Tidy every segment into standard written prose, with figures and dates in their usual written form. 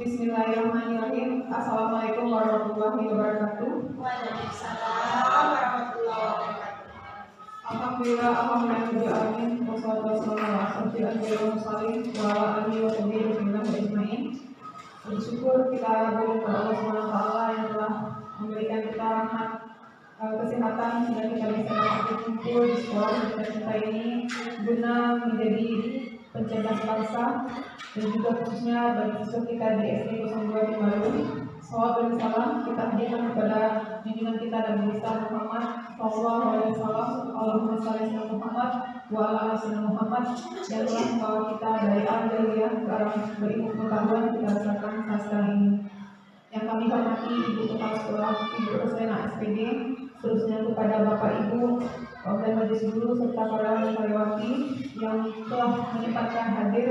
Bismillahirrahmanirrahim. Assalamualaikum warahmatullahi wabarakatuh. Waalaikumsalam warahmatullahi wabarakatuh. Alhamdulillah, alhamdulillah, wassalatu wassalamu ala asyrofil anbiya'i wal mursalin wa ala alihi wa sahbihi ajmain. Bersyukur kita kepada Allah Subhanahu wa taala yang telah memberikan kita rahmat kesehatan sehingga kita bisa dapat berkumpul di sekolah kita ini guna menjadi pencerdas bangsa dan juga khususnya bagi siswa kita di SD 02 di Baru. Salawat dan salam kita hadirkan kepada junjungan kita Nabi besar Muhammad sallallahu alaihi wasallam, Allahumma shalli ala Muhammad wa ala ali Muhammad, yang telah membawa kita dari al-jahiliyah ke arah berilmu pengetahuan kita rasakan saat sekarang ini. Yang kami hormati Ibu Kepala Sekolah, Ibu Roslena SPD, seterusnya kepada Bapak Ibu dan majelis guru serta para karyawati yang telah menyempatkan hadir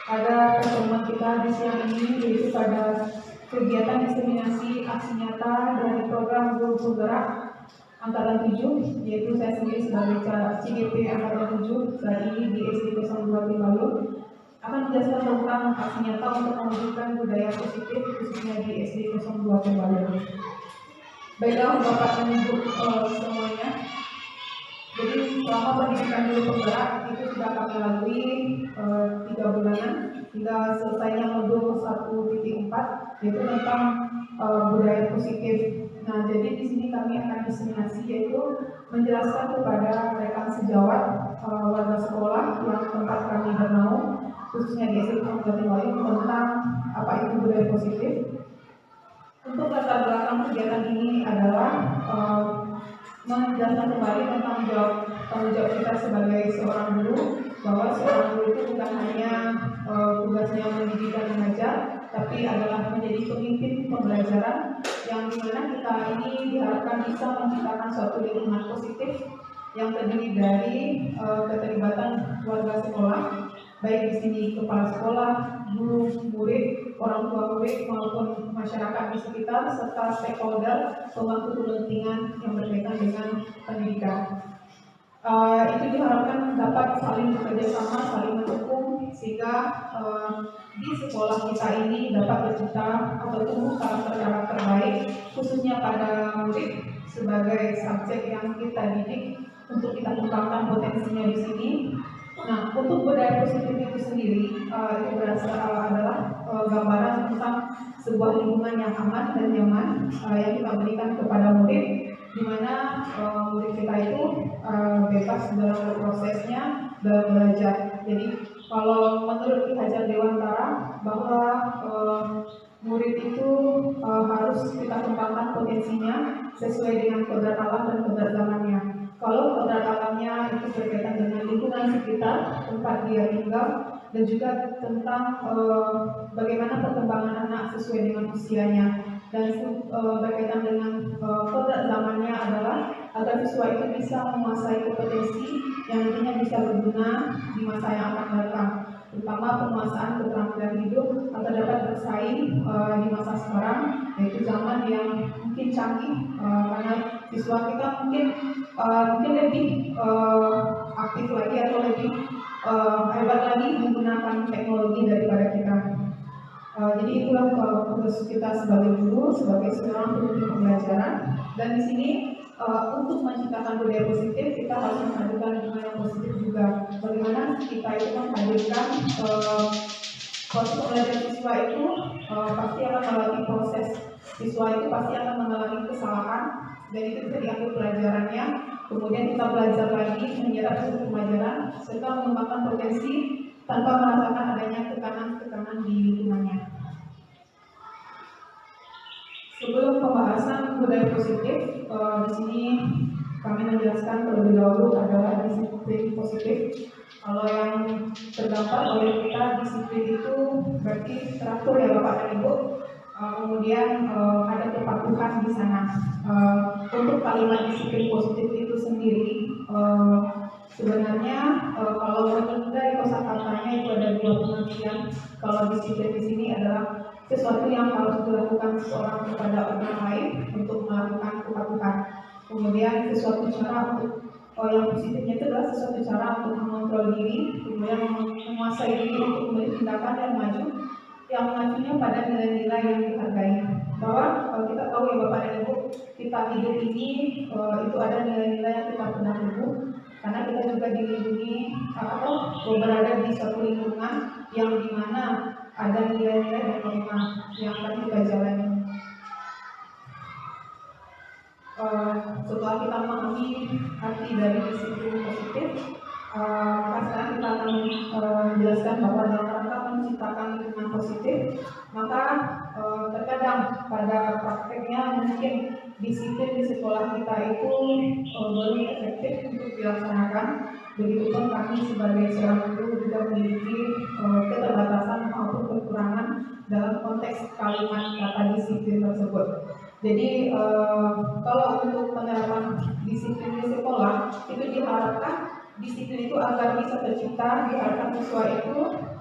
pada pertemuan kita di siang ini, yaitu pada kegiatan diseminasi aksi nyata dari program Guru Penggerak Angkatan 7, yaitu saya sendiri sebagai CGP Angkatan 7 saat ini di SD 02 Timbalu akan menjelaskan tentang aksi nyata untuk mewujudkan budaya positif khususnya di SD 02 Timbalu. Baiklah Bapak dan Ibu semuanya. Jadi selama pendidikan Guru Penggerak itu sudah kami lalui 3 bulanan hingga selesainya modul 1.4, yaitu tentang budaya positif. Nah, jadi di sini kami akan diseminasi, yaitu menjelaskan kepada rekan sejawat warga sekolah yang tempat kami bernaung, khususnya di SD Kabupaten tentang apa itu budaya positif. Untuk latar belakang kegiatan ini adalah menjelaskan kembali tentang tanggung jawab kita sebagai seorang guru, bahwa seorang guru itu bukan hanya tugasnya mendidik dan mengajar, tapi adalah menjadi pemimpin pembelajaran yang dimana kita ini diharapkan bisa menciptakan suatu lingkungan positif yang terdiri dari keterlibatan warga sekolah, baik di sini kepala sekolah, guru, murid, orang tua murid maupun masyarakat di sekitar serta stakeholder pemangku kepentingan yang berkaitan dengan pendidikan. Itu diharapkan dapat saling bekerja sama, saling mendukung sehingga di sekolah kita ini dapat tercipta atau tumbuh karakter baik, khususnya pada murid sebagai subjek yang kita didik untuk kita kembangkan potensinya di sini. Nah, untuk budaya positif itu sendiri itu berasal adalah gambaran tentang sebuah lingkungan yang aman dan nyaman yang kita berikan kepada murid, di mana murid kita itu bebas dalam prosesnya dalam belajar. Jadi kalau menurut Ki Hajar Dewantara bahwa murid itu harus kita kembangkan potensinya sesuai dengan kodrat alam dan kodrat zamannya. Kalau kodrat alamnya itu berkaitan dengan lingkungan sekitar tempat dia tinggal dan juga tentang bagaimana perkembangan anak sesuai dengan usianya, dan berkaitan dengan kodrat zamannya adalah agar siswa itu bisa menguasai kompetensi yang nantinya bisa berguna di masa yang akan datang, terutama penguasaan keterampilan hidup agar dapat bersaing di masa sekarang, yaitu zaman yang mungkin canggih karena siswa kita mungkin lebih aktif lagi atau lebih hebat lagi menggunakan teknologi daripada kita. Jadi itulah tugas kita sebagai guru, sebagai seorang pemimpin pembelajaran. Dan di sini untuk menciptakan budaya positif kita harus menghadirkan lingkungan yang positif juga. Bagaimana kita itu menghadirkan proses pembelajaran siswa itu pasti akan melalui proses. Siswa itu pasti akan mengalami kesalahan dan itu bisa diambil pelajarannya. Kemudian kita belajar lagi, menyerap hasil pembelajaran serta mengembangkan potensi tanpa merasakan adanya tekanan-tekanan di lingkungannya. Sebelum pembahasan budaya positif, di sini kami menjelaskan terlebih dahulu adalah disiplin positif. Kalau yang terdampak oleh kita disiplin itu berarti teratur ya Bapak dan Ibu. Kemudian ada kepatuhan di sana. Untuk kalimat disiplin positif itu sendiri sebenarnya kalau menurut dari kosakatanya itu ada 2 pengertian. Kalau disiplin di sini adalah sesuatu yang harus dilakukan seseorang kepada orang lain untuk melakukan kepatuhan. Kemudian sesuatu cara untuk yang positifnya itu adalah sesuatu cara untuk mengontrol diri, kemudian menguasai diri untuk memilih tindakan dan maju yang mengacunya pada nilai-nilai yang dihargai. Bahwa kalau kita tahu ya Bapak dan Ibu, kita hidup ini itu ada nilai-nilai yang kita pernah teguh, karena kita juga dilindungi atau berada di suatu lingkungan yang dimana ada nilai-nilai dan norma yang akan kita jalani. Setelah kita memahami arti dari disiplin positif, sekarang kita akan menjelaskan bahwa dalam rangka menciptakan lingkungan positif, maka terkadang pada prakteknya mungkin disiplin di sekolah kita itu belum efektif untuk dilaksanakan. Begitupun kami sebagai seorang guru juga memiliki keterbatasan maupun kekurangan dalam konteks kalimat kata disiplin tersebut. Jadi kalau untuk penerapan disiplin di sekolah itu diharapkan disiplin itu agar bisa tercipta, diharapkan siswa itu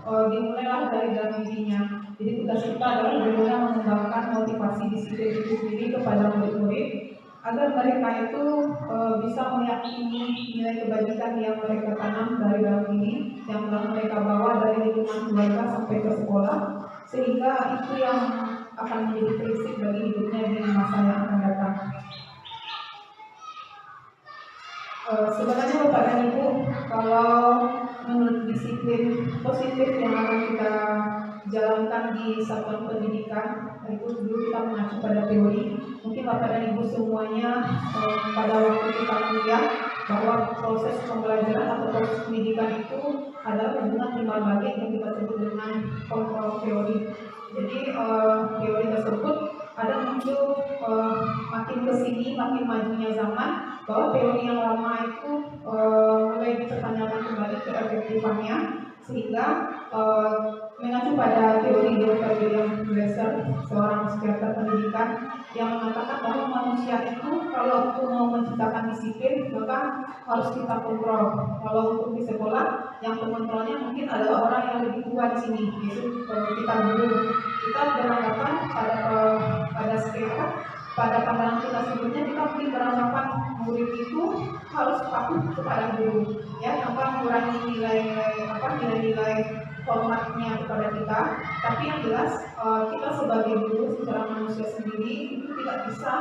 dimulailah dari dalam dirinya. Jadi tugas kita adalah bagaimana mengembangkan motivasi disiplin itu sendiri kepada murid-murid agar mereka itu bisa meyakini nilai kebajikan yang mereka tanam dari dalam diri, yang telah mereka bawa dari lingkungan keluarga sampai ke sekolah, sehingga itu yang akan menjadi prinsip bagi hidupnya di masa yang akan datang. Sebenarnya Bapak dan Ibu, kalau menurut disiplin positif yang akan kita jalankan di satuan pendidikan, itu dulu kita mengacu pada teori. Mungkin Bapak dan Ibu semuanya pada waktu kita kuliah bahwa proses pembelajaran atau proses pendidikan itu adalah hubungan timbal balik yang kita sebut dengan kontrol teori. Jadi teori tersebut ada muncul makin kesini, makin majunya zaman, bahwa teori yang lama itu mulai dipertanyakan kembali keefektifannya, sehingga mengacu pada teori Dr. William Glasser, seorang psikiater pendidikan, yang mengatakan bahwa manusia itu kalau untuk mau menciptakan disiplin maka harus kita kontrol. Kalau untuk di sekolah, yang pengontrolnya mungkin adalah orang yang lebih tua di sini, yaitu kita guru. Kita beranggapan pada pandangan kita sebelumnya, kita mungkin beranggapan murid itu harus patuh kepada guru, ya, tanpa mengurangi nilai-nilai hormatnya kepada kita. Tapi yang jelas kita sebagai guru, secara manusia sendiri itu tidak bisa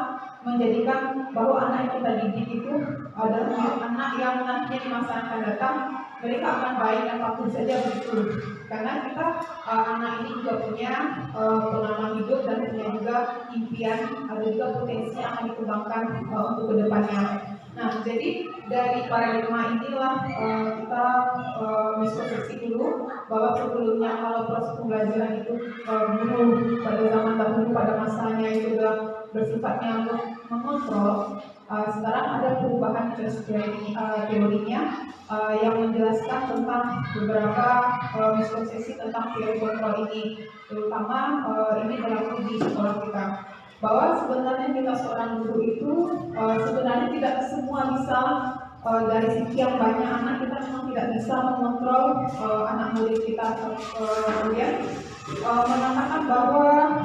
menjadikan bahwa anak yang kita didik itu adalah anak yang nantinya di masa yang akan datang mereka akan baik dan patuh saja begitu. Karena kita anak ini juga punya pengalaman hidup dan punya juga impian, ada juga potensi yang akan dikembangkan untuk kedepannya. Nah, jadi dari paradigma inilah kita mispersepsi dulu bahwa sebelumnya kalau proses pembelajaran itu guru pada zaman dahulu pada masanya itu sudah bersifatnya mengontrol. Sekarang ada perubahan teorinya yang menjelaskan tentang beberapa mispersepsi tentang teori kontrol ini, terutama ini berlaku di sekolah kita. Bahwa sebenarnya kita seorang guru itu sebenarnya tidak semua bisa dari sekian banyak anak kita memang tidak bisa mengontrol anak murid kita. Kemudian mengatakan bahwa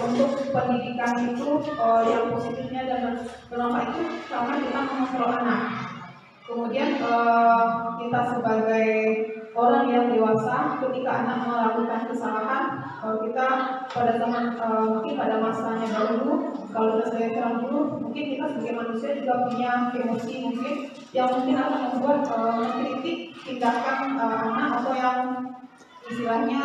untuk pendidikan itu yang positifnya dan kenapa itu karena kita mengontrol anak. Kemudian kita sebagai orang yang dewasa, ketika anak melakukan kesalahan, kita pada zaman mungkin pada masanya dahulu, kalau saya seorang guru, mungkin kita sebagai manusia juga punya emosi mungkin yang mungkin akan membuat mengkritik tindakan anak atau yang istilahnya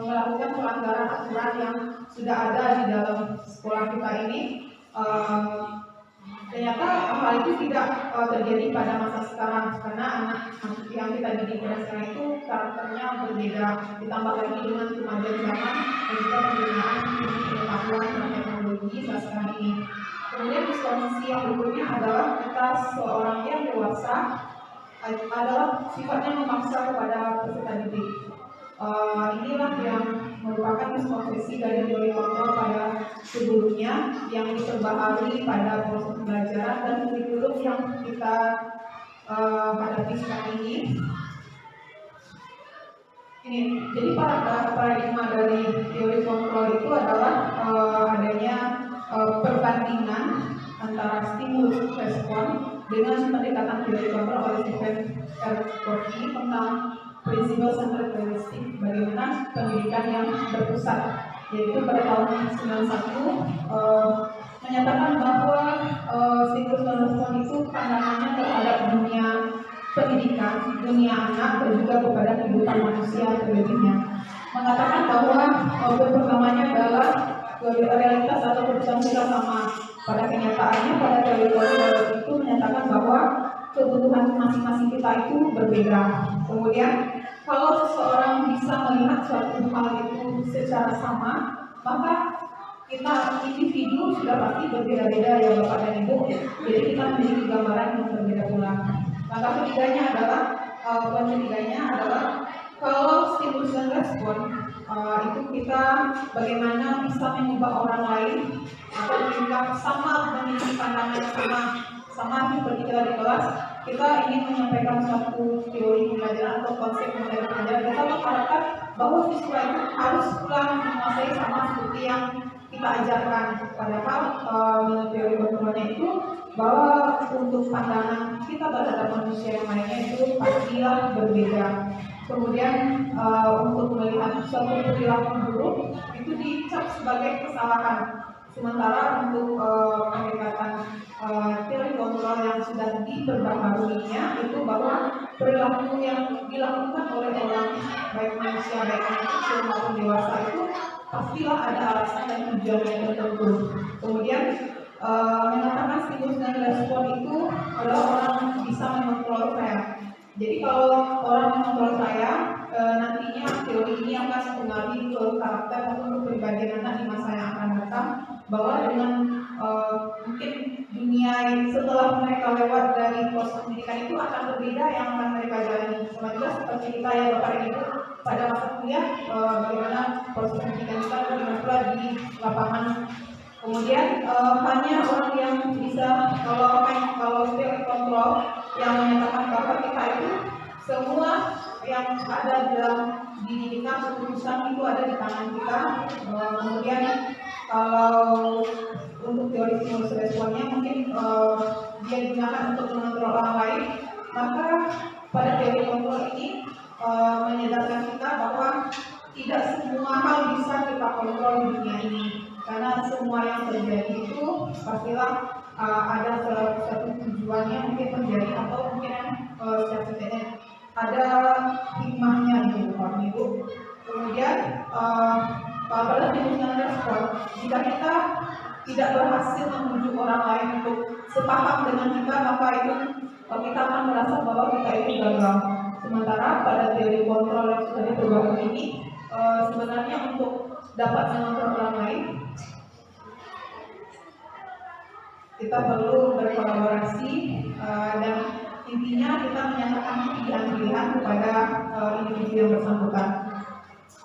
melakukan pelanggaran aturan yang sudah ada di dalam sekolah kita ini. Ternyata hal itu tidak terjadi pada masa sekarang, karena anak yang kita didik pada sekarang itu karakternya berbeda, ditambah lagi dengan kemajuan zaman dan juga penggunaan pengetahuan dan teknologi saat sekarang ini. Kemudian distorsi yang berikutnya adalah kita seorang yang dewasa adalah sifatnya memaksa kepada peserta didik. Inilah yang merupakan mispersepsi dari teori kontrol pada sebelumnya yang diperbaharui pada proses pembelajaran dan kurikulum yang kita hadapi sekarang ini. Jadi paradigma dari teori kontrol itu adalah adanya perbandingan antara stimulus respon dengan pendekatan teori kontrol oleh Stephen R. Covey tentang prinsip karakteristik bagaimana pendidikan yang berpusat, yaitu pada tahun 91 menyatakan bahwa siklus dan respon itu pandangannya terhadap dunia pendidikan, dunia anak, dan juga kepada kehidupan manusia terlebihnya. Mengatakan bahwa pertamanya adalah realitas atau keputusan kita sama. Pada kenyataannya, pada teori itu menyatakan bahwa kebutuhan masing-masing kita itu berbeda. Kemudian, kalau seseorang bisa melihat suatu hal itu secara sama, maka kita individu sudah pasti berbeda-beda ya Bapak dan Ibu. Jadi kita memiliki gambaran yang berbeda pula. Langkah ketiganya adalah kalau stimulus dan respon itu kita bagaimana bisa mengubah orang lain atau kita sama memiliki pandangan sama seperti kita di kelas. Kita ingin menyampaikan suatu teori pembelajaran atau konsep pembelajaran. Kita mengharapkan bahwa siswa itu harus pulang menguasai sama seperti yang kita ajarkan. Padahal menurut teori pertemuannya itu bahwa untuk pandangan kita terhadap manusia yang lainnya itu pastilah berbeda. Kemudian untuk melihat suatu perilaku buruk itu dicap sebagai kesalahan. Sementara untuk pendekatan teori kontrol yang sudah diperbaharuinya itu bahwa perilaku yang dilakukan oleh orang baik manusia baik anak kecil maupun dewasa itu pastilah ada alasan dan tujuan yang tertentu. Kemudian mengatakan stimulus dan respon itu adalah orang bisa mengontrol saya. Jadi kalau orang mengontrol saya, nantinya teori ini akan mempengaruhi ke karakter atau kepribadian anak di masa yang akan datang. Bahwa dengan mungkin dunia setelah mereka lewat dari proses pendidikan itu akan berbeda yang akan mereka jalani. Sama juga seperti kita ya Bapak dan Ibu pada masa kuliah, bagaimana proses pendidikan kita bagaimana pula di lapangan. Kemudian hanya orang yang bisa kalau teori kontrol yang menyatakan bahwa kita itu semua yang ada dalam didikan keputusan itu ada di tangan kita. Kemudian kalau untuk teori stimulus responnya mungkin dia digunakan untuk mengontrol orang lain, maka pada teori kontrol ini menyadarkan kita bahwa tidak semua hal bisa kita kontrol di dunia ini, karena semua yang terjadi itu pastilah ada satu tujuannya mungkin terjadi atau mungkin secara ada hikmahnya gitu Bapak Ibu. Kemudian pada stimulus respon, jika kita tidak berhasil membujuk orang lain untuk sepaham dengan kita, maka itu kita akan merasa bahwa kita itu gagal. Sementara pada teori kontrol yang sudah diperbaharui ini, sebenarnya untuk dapat mengontrol orang lain, kita perlu berkolaborasi dan intinya kita menyatakan pilihan-pilihan kepada individu yang bersangkutan.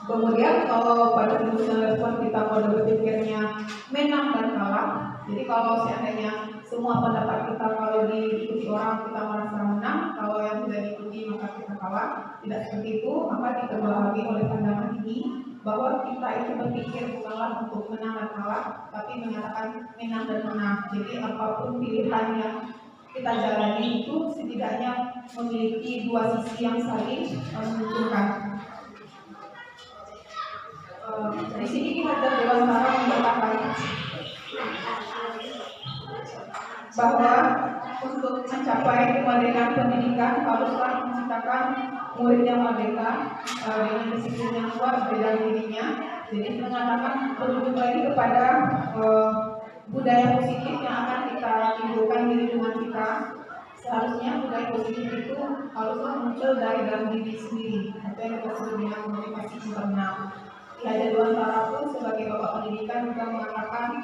Kemudian kalau pada stimulus dan respon kita pada berpikirnya menang dan kalah. Jadi kalau seandainya semua pendapat kita kalau diikuti orang kita merasa menang, kalau yang tidak diikuti maka kita kalah. Tidak seperti itu, maka diperbaharui oleh pandangan ini bahwa kita itu berpikir bukanlah untuk menang dan kalah, tapi menyatakan menang dan menang. Jadi apapun pilihan yang kita jalani itu setidaknya memiliki dua sisi yang saling menguntungkan. Di sini kita Dewantara mengatakan bahwa untuk mencapai kemerdekaan pendidikan haruslah menciptakan murid yang merdeka dengan disiplin yang kuat dalam dirinya. Jadi mengatakan merujuk lagi kepada budaya positif yang akan kita timbulkan di lingkungan kita. Seharusnya budaya positif itu haruslah muncul dari dalam diri sendiri, atau yang kita sebut dengan motivasi internal. Raja Dewantara pun sebagai bapak pendidikan juga mengatakan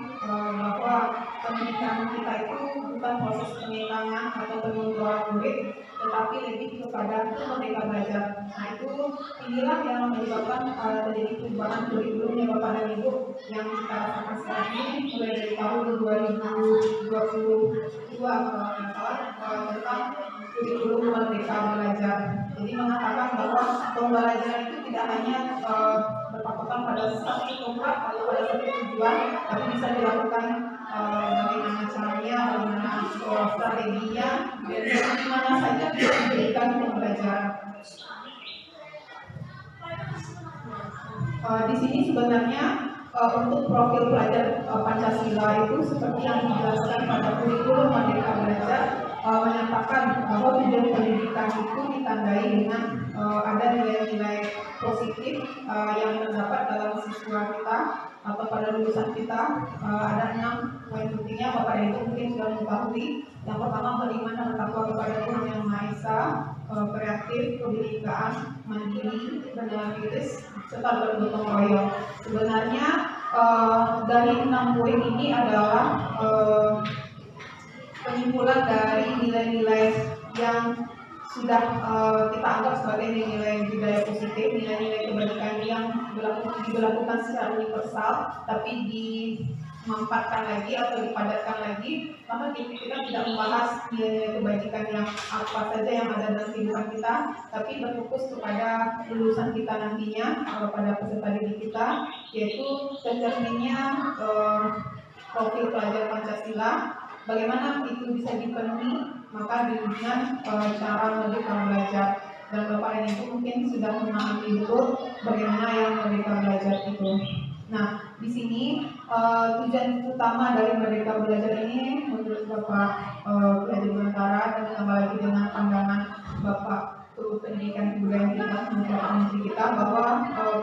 bahwa pendidikan kita itu bukan proses penentangan atau pengontrolan murid, tetapi lebih kepada merdeka belajar. Nah inilah yang menyebabkan terjadi perubahan kurikulum yang Bapak dan Ibu yang kita rasakan sekarang ini mulai dari tahun 2022 tentang kurikulum merdeka belajar. Jadi mengatakan bahwa pembelajaran itu tidak hanya berpatokan pada satu tempat atau pada satu tujuan, tapi bisa dilakukan bagaimana caranya, bagaimana strateginya, dan di mana saja bisa diberikan pembelajaran. Di sini sebenarnya untuk profil pelajar Pancasila itu seperti yang dijelaskan pada kurikulum Merdeka Belajar menyatakan bahwa tujuan pendidikan itu ditandai dengan ada nilai-nilai positif yang terdapat dalam siswa kita atau pada lulusan kita. Ada 6 poin pentingnya, Bapak dan Ibu mungkin sudah mengetahui. Yang pertama, beriman dan bertakwa kepada Tuhan Yang Maha Esa, kreatif, kebinekaan, mandiri, bernalar kritis, serta bergotong royong. Sebenarnya dari 6 poin ini adalah penyimpulan dari nilai-nilai yang sudah kita anggap sebagai nilai-nilai budaya positif, nilai-nilai kebajikan yang diberlakukan secara universal, tapi dimanfaatkan lagi atau dipadatkan lagi. Maka kita tidak membahas nilai-nilai kebajikan yang apa saja yang ada dalam kehidupan kita, tapi berfokus kepada lulusan kita nantinya, pada peserta didik kita, yaitu tercerminnya profil pelajar Pancasila. Bagaimana itu bisa dipenuhi? Maka dengan cara Merdeka Belajar, dan Bapak dan Ibu mungkin sudah memahami betul bagaimana yang Merdeka Belajar itu. Nah, di sini tujuan utama dari Merdeka Belajar ini menurut Bapak Pelajar Bantara, dan ditambah lagi dengan pandangan Bapak Guru Pendidikan Kebudayaan kita, Menteri kita, bahwa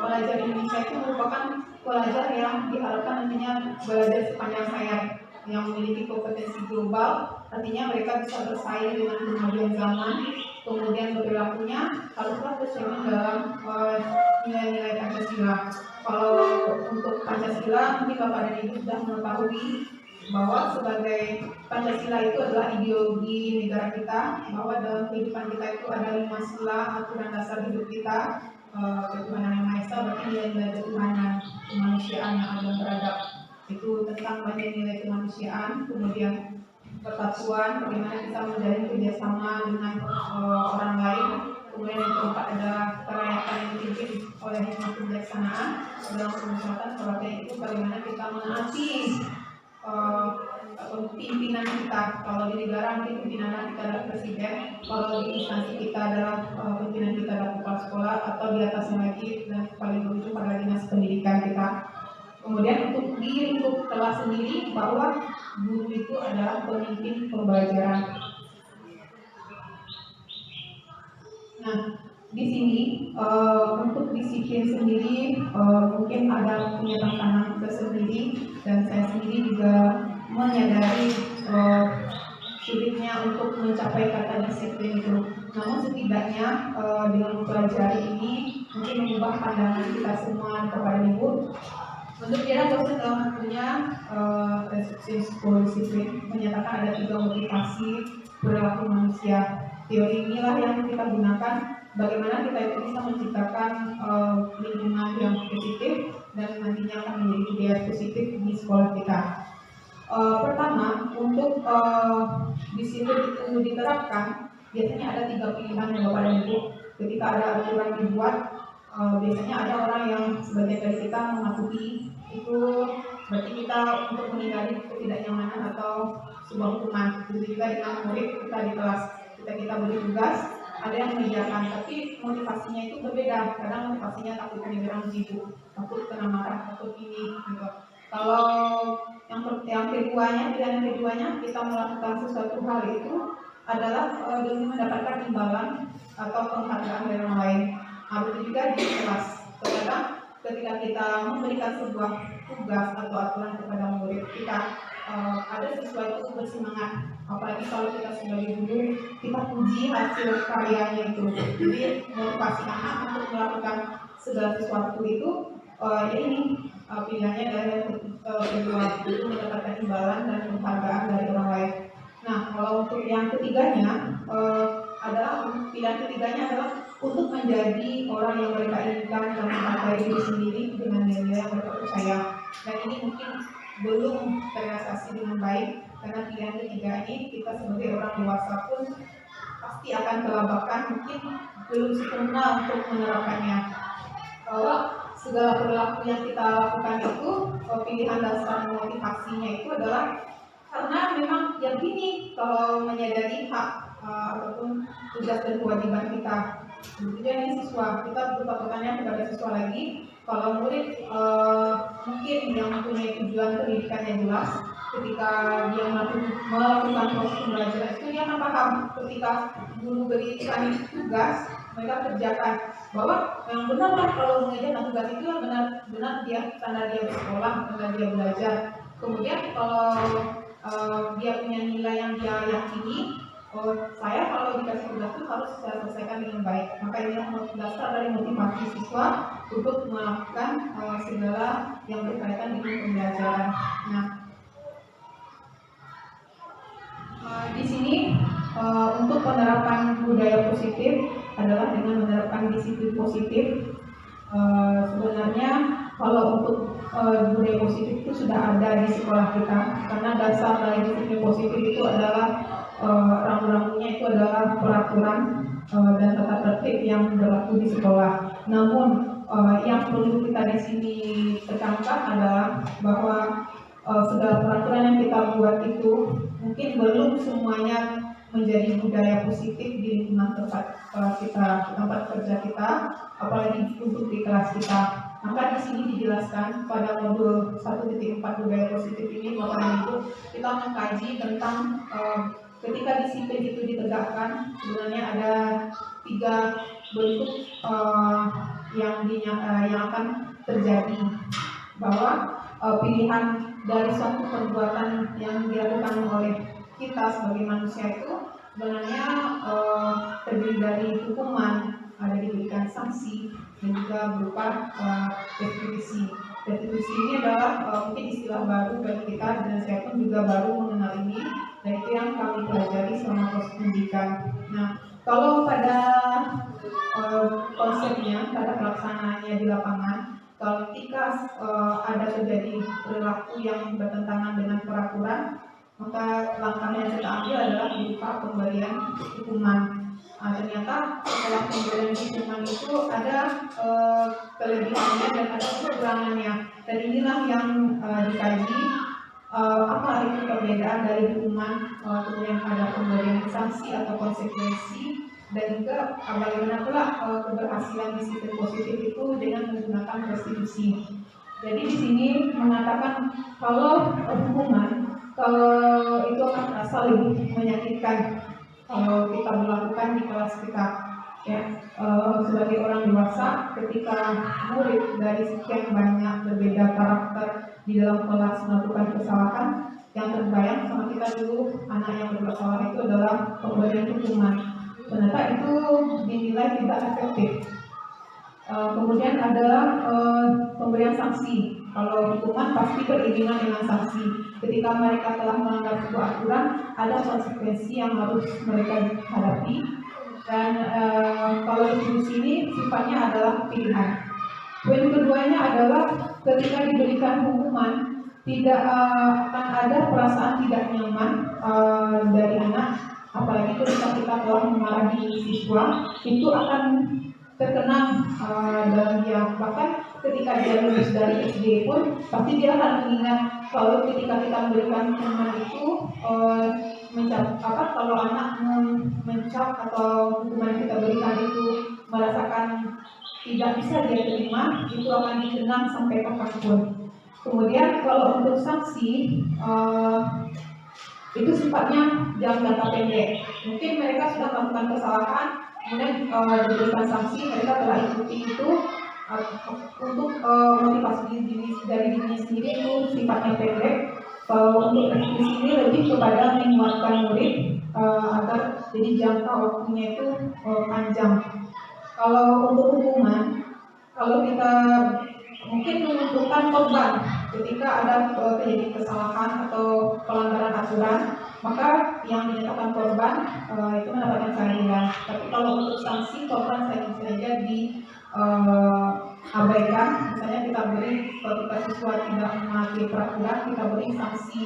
pelajar Indonesia itu merupakan pelajar yang diharapkan nantinya belajar sepanjang hayat, yang memiliki kompetensi global, artinya mereka bisa bersaing dengan kemajuan zaman, kemudian perilakunya haruslah tercermin dalam nilai-nilai Pancasila. Kalau untuk Pancasila, mungkin Bapak dan Ibu sudah mengetahui bahwa sebagai Pancasila itu adalah ideologi negara kita, bahwa dalam kehidupan kita itu ada 5 sila aturan dasar hidup kita, ketuhanan Yang Maha Esa, berarti nilai-nilai ketuhanan, kemanusiaan yang adil dan beradab. Itu tentang banyak nilai kemanusiaan, kemudian persatuan, bagaimana kita menjalin kerjasama dengan orang lain, kemudian yang keempat adalah kerakyatan yang dipimpin oleh hikmah kebijaksanaan dalam kemasyarakatan, seperti itu bagaimana kita menaati pimpinan kita. Kalau di negara mungkin pimpinan kita adalah presiden, kalau di instansi kita adalah pimpinan kita adalah kepala sekolah, atau di atasnya lagi dan paling ujung pada dinas pendidikan kita. Kemudian untuk di lingkup kelas sendiri, bahwa guru itu adalah pemimpin pembelajaran. Nah, di sini untuk disiplin sendiri mungkin ada punya tantangan tersendiri, dan saya sendiri juga menyadari sulitnya untuk mencapai kata disiplin itu. Namun setidaknya dengan mempelajari ini mungkin mengubah pandangan kita semua kepada Ibu. Untuk kira dosen dalam bukunya Restriksi Sekolah Disiplin menyatakan ada 3 motivasi perilaku manusia. Teori inilah yang kita gunakan bagaimana kita itu bisa menciptakan lingkungan yang positif dan nantinya akan menjadi budaya positif di sekolah kita. Pertama, untuk disiplin itu diterapkan, biasanya ada 3 pilihan yang Bapak dan Ibu. Ketika ada aturan dibuat, biasanya ada orang yang sebagian dari kita mematuhi itu, berarti kita untuk menghindari ketidaknyamanan atau sebuah hukuman. Begitu juga dengan murid kita di kelas, kita beri tugas, ada yang mengerjakan, tapi motivasinya itu berbeda. Kadang motivasinya takut dibilang sibuk, takut kena marah, takut ini gitu. Kalau yang keduanya, pilihan yang keduanya, kita melakukan sesuatu hal itu adalah demi mendapatkan imbalan atau penghargaan dari orang lain. Begitu juga di kelas. Terkadang ketika kita memberikan sebuah tugas atau aturan kepada murid kita, ada siswa itu bersemangat. Apalagi kalau kita sebagai guru, kita puji hasil karyanya itu. Jadi motivasi anak untuk melakukan segala sesuatu itu, ya ini pilihannya dari kedua, itu mendapatkan imbalan dan penghargaan dari orang lain. Nah, kalau untuk yang ketiganya adalah pilihan ketiganya adalah untuk menjadi orang yang mereka inginkan dan menghargai diri sendiri dengan nilai yang mereka percaya. Dan ini mungkin belum terrealisasi dengan baik, karena pilihan ketiga ini kita sebagai orang dewasa pun pasti akan kelabakan, mungkin belum sempurna untuk menerapkannya. Segala perilaku yang kita lakukan itu, pilihan dasar motivasinya itu adalah karena memang yakini kalau menyadari hak ataupun tugas dan kewajiban kita. Begitu yang siswa, kita bertanya kepada siswa lagi, kalau murid mungkin yang mempunyai tujuan pendidikan yang jelas, ketika dia melakukan proses pembelajaran itu dia akan paham. Ketika guru berikan tugas, mereka kerjakan bahwa yang benar kalau mengerjakan tugas itu yang benar dia karena dia bersekolah, karena dia belajar. Kemudian kalau dia punya nilai yang dia yakini, saya kalau dikasih tugas itu harus saya selesaikan dengan baik. Maka ini dasar dari motivasi siswa untuk melakukan segala yang berkaitan dengan pembelajaran. Nah, di sini untuk penerapan budaya positif adalah dengan menerapkan disiplin positif. Sebenarnya kalau untuk budaya positif itu sudah ada di sekolah kita, karena dasar dari disiplin positif itu adalah rambu-rambunya itu adalah peraturan dan tata tertib yang berlaku di sekolah. Namun yang perlu kita di sini tekankan adalah bahwa segala peraturan yang kita buat itu mungkin belum semuanya menjadi budaya positif di lingkungan tempat kita, tempat kerja kita, apalagi untuk di kelas kita. Maka di sini dijelaskan pada modul 1.4 budaya positif ini, Bapak dan Ibu, kita mengkaji tentang ketika disiplin itu ditegakkan, sebenarnya ada 3 bentuk yang akan terjadi, bahwa pilihan dari suatu perbuatan yang dilakukan oleh kita sebagai manusia itu sebenarnya terdiri dari hukuman, ada diberikan sanksi, dan juga berupa retribusi. Retribusi ini adalah mungkin istilah baru bagi kita, dan saya pun juga baru mengenal ini, dan itu yang kami pelajari selama proses pendidikan. Nah, kalau pada konsepnya, pada pelaksanaannya di lapangan, ketika ada terjadi perilaku yang bertentangan dengan peraturan, maka langkah yang kita ambil adalah berupa pemberian hukuman. Ternyata setelah pemberian hukuman itu ada kelebihannya dan ada kekurangannya, dan inilah yang dikaji apa itu perbedaan dari hukuman, kemudian ada pemberian sanksi atau konsekuensi, dan juga bagaimana pula keberhasilan disiplin positif itu dengan menggunakan restitusi. Jadi di sini mengatakan kalau hukuman, kalau itu akan terasa lebih menyakitkan kalau kita melakukan di kelas kita, ya. Sebagai orang dewasa, ketika murid dari sekian banyak berbeda karakter di dalam kelas melakukan kesalahan, yang terbayang sama kita dulu anak yang berbuat salah itu adalah pemberian hukuman. Ternyata itu dinilai tidak efektif. Kemudian ada pemberian sanksi. Kalau hukuman pasti beriringan dengan sanksi. Ketika mereka telah melanggar sebuah aturan, ada konsekuensi yang harus mereka hadapi. Dan kalau di sini sifatnya adalah pilihan. Poin keduanya adalah ketika diberikan hukuman, tidak akan ada perasaan tidak nyaman dari anak, apalagi ketika kita telah memarahi siswa, itu akan terkenang dalam dia. Bahkan ketika dia lulus dari SD pun pasti dia akan mengingat kalau ketika kita memberikan hukuman itu kalau anak mencap atau hukuman yang kita berikan itu merasakan tidak bisa dia terima, itu akan dikenang sampai kapanpun. Kemudian kalau untuk sanksi itu sifatnya dalam jangka pendek. Mungkin mereka sudah melakukan kesalahan, kemudian diberikan sanksi, mereka telah ikuti itu untuk motivasi dari dirinya sendiri itu sifatnya pendek. Kalau untuk restitusi ini lebih kepada menguatkan murid agar jadi jangka waktunya itu panjang. Kalau untuk hukuman, kalau kita mungkin menentukan korban ketika ada terjadi kesalahan atau pelanggaran aturan, maka yang dinyatakan korban itu mendapatkan keadilan. Tapi kalau untuk sanksi, korban saja abaikan. Misalnya kita beri, kalau kita siswa tidak mematuhi peraturan, kita beri sanksi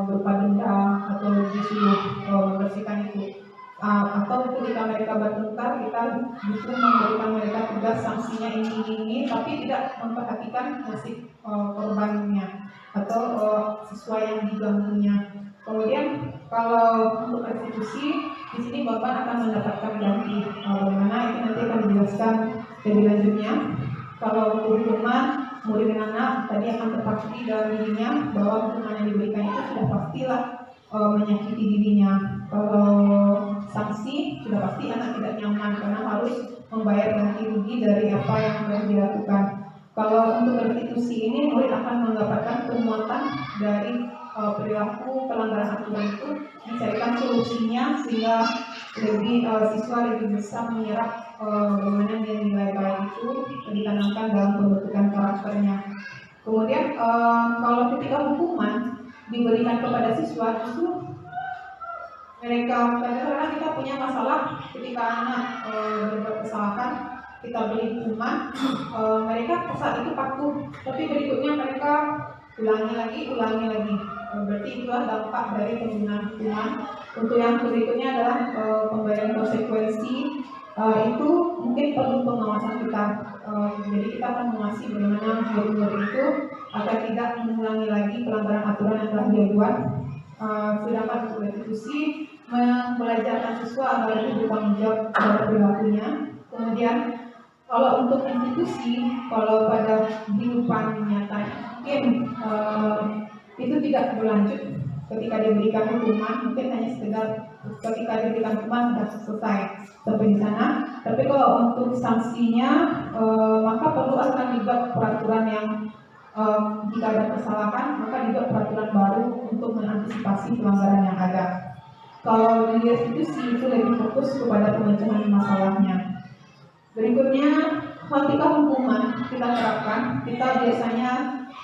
berupa denda atau disuruh membersihkan itu. Atau ketika mereka bertengkar, kita justru memberikan mereka tugas sanksinya ini, tapi tidak memperhatikan nasib korbannya atau siswa yang diganggunya. Kemudian kalau untuk restitusi, di sini Bapak akan mendapatkan ganti. Bagaimana itu nanti akan dijelaskan lebih lanjutnya. Kalau untuk hukuman murid dan anak tadi akan terpasti dalam dirinya bahwa hukuman yang diberikan itu sudah pastilah menyakiti dirinya. Kalau sanksi sudah pasti anak tidak nyaman karena harus membayar ganti rugi dari apa yang telah dilakukan. Kalau untuk restitusi ini murid akan mendapatkan penguatan dari perilaku pelanggaran aturan itu, dicarikan solusinya sehingga siswa lebih bisa menyerap bagaimana nilai baik itu ditanamkan dalam pembentukan karakternya. Kemudian kalau ketika hukuman diberikan kepada siswa, justru mereka kadang-kadang kita punya masalah ketika anak berbuat kesalahan, kita beri hukuman, mereka saat itu patuh, tapi berikutnya mereka ulangi lagi. Berarti itulah dampak dari penggunaan hukuman. Untuk yang berikutnya adalah pembayaran konsekuensi. Itu mungkin perlu pengawasan kita. Jadi kita akan mengawasi bagaimana murid-murid itu agar tidak mengulangi lagi pelanggaran aturan yang telah dia buat. Sedangkan untuk restitusi membelajarkan siswa agar lebih bertanggung jawab terhadap perilakunya. Kemudian kalau untuk institusi, kalau pada kehidupan nyata mungkin itu tidak berlanjut ketika diberikan hukuman, mungkin hanya sekedar ketika diberikan hukuman sudah selesai sampai di sana. Tapi kalau untuk sanksinya maka perlu akan dibuat peraturan yang jika ada kesalahan maka dibuat peraturan baru untuk mengantisipasi pelanggaran yang ada. Kalau di restitusi itu lebih fokus kepada pemecahan masalahnya. Berikutnya, ketika hukuman kita terapkan, kita biasanya